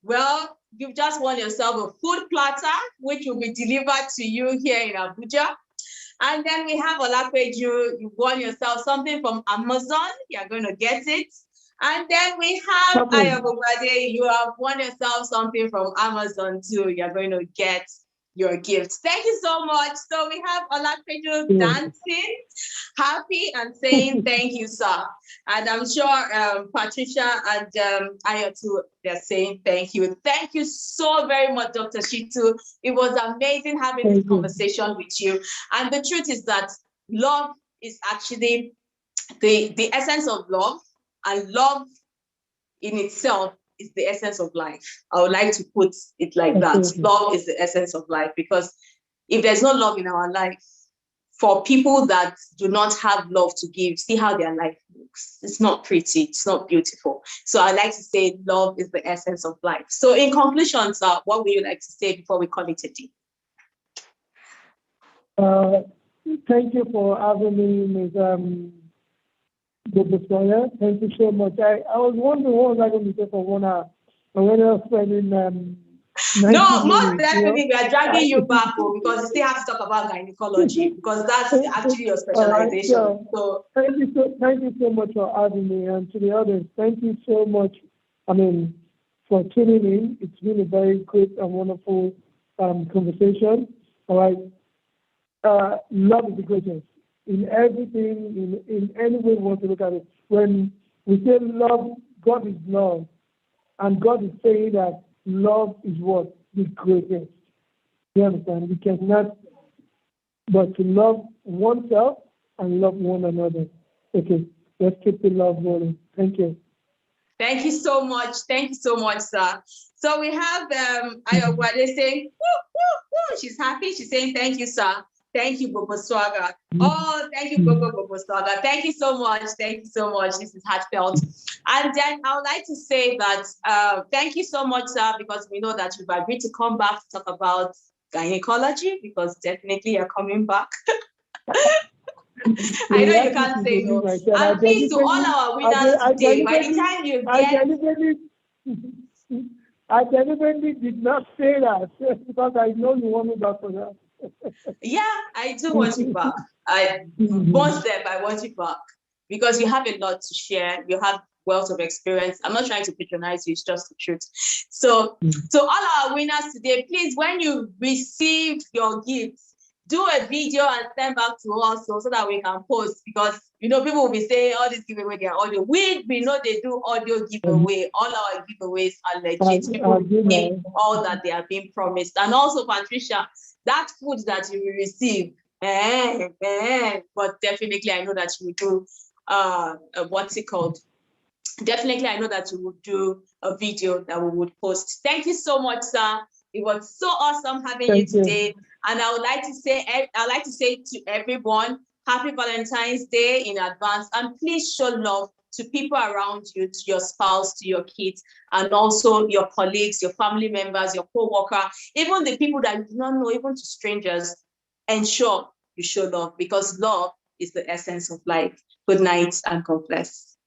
Well, you've just won yourself a food platter, which will be delivered to you here in Abuja. And then we have Olapeju. You won yourself something from Amazon. You're going to get it. And then we have Ayabobade. You have won yourself something from Amazon too. You're going to get your gift. Thank you so much. So we have Olapeju dancing, happy and saying thank you, sir. And I'm sure Patricia and Ayotu, they're saying thank you. Thank you so very much, Dr. Shitu. It was amazing having this conversation with you. And the truth is that love is actually the essence of love, and love in itself is the essence of life. I would like to put it like that. Love is the essence of life, because if there's no love in our life, for people that do not have love to give, see how their life looks. It's not pretty, it's not beautiful. So I like to say love is the essence of life. So in conclusion, sir, what would you like to say before we call it a day? Thank you for having me, Ms. Gbogbo Swagger. Thank you so much. I was wondering what was I going to say for 1 hour. I went out spending No, most minutes, you know. definitely we are dragging you back because you still have to talk about gynecology because that's actually your All right, specialization. So thank you so much for having me, and to the others, thank you so much. I mean, for tuning in. It's been a very great and wonderful conversation. All right, love is the greatest in everything, in any way we want to look at it. When we say love, God is love, and God is saying that love is what? The greatest. You understand? We cannot but to love oneself and love one another. Okay, let's keep the love going. Thank you. thank you so much. Thank you so much, sir. So we have Ayowale saying, woo, woo, woo. She's happy. She's saying, thank you, sir. Thank you, Gbogbo Swagger. Oh, thank you, Gbogbo Swagger. Thank you so much. Thank you so much. This is heartfelt. And then I would like to say that thank you so much, sir, because we know that you've agreed to come back to talk about gynecology, because definitely you're coming back. I know you can't say no. And please, to all our winners today, by the time you get... I deliberately did not say that because I know you want me back for that. Yeah, I do want you back. One step, I want you back because you have a lot to share. You have wealth of experience. I'm not trying to patronize you, it's just the truth. So, to all our winners today, please, when you receive your gifts, do a video and send back to us so that we can post, because people will be saying all this giveaway, they are audio. We know they do audio giveaway. All our giveaways are legit. People give all that they are being promised. And also, Patricia, that food that you will receive, but definitely I know that you will do what's it called? Definitely I know that you will do a video that we would post. Thank you so much, sir. It was so awesome having you today. And I would like to say to everyone, happy Valentine's Day in advance. And please show love to people around you, to your spouse, to your kids, and also your colleagues, your family members, your co-worker, even the people that you do not know, even to strangers. Ensure you show love, because love is the essence of life. Good night and God bless.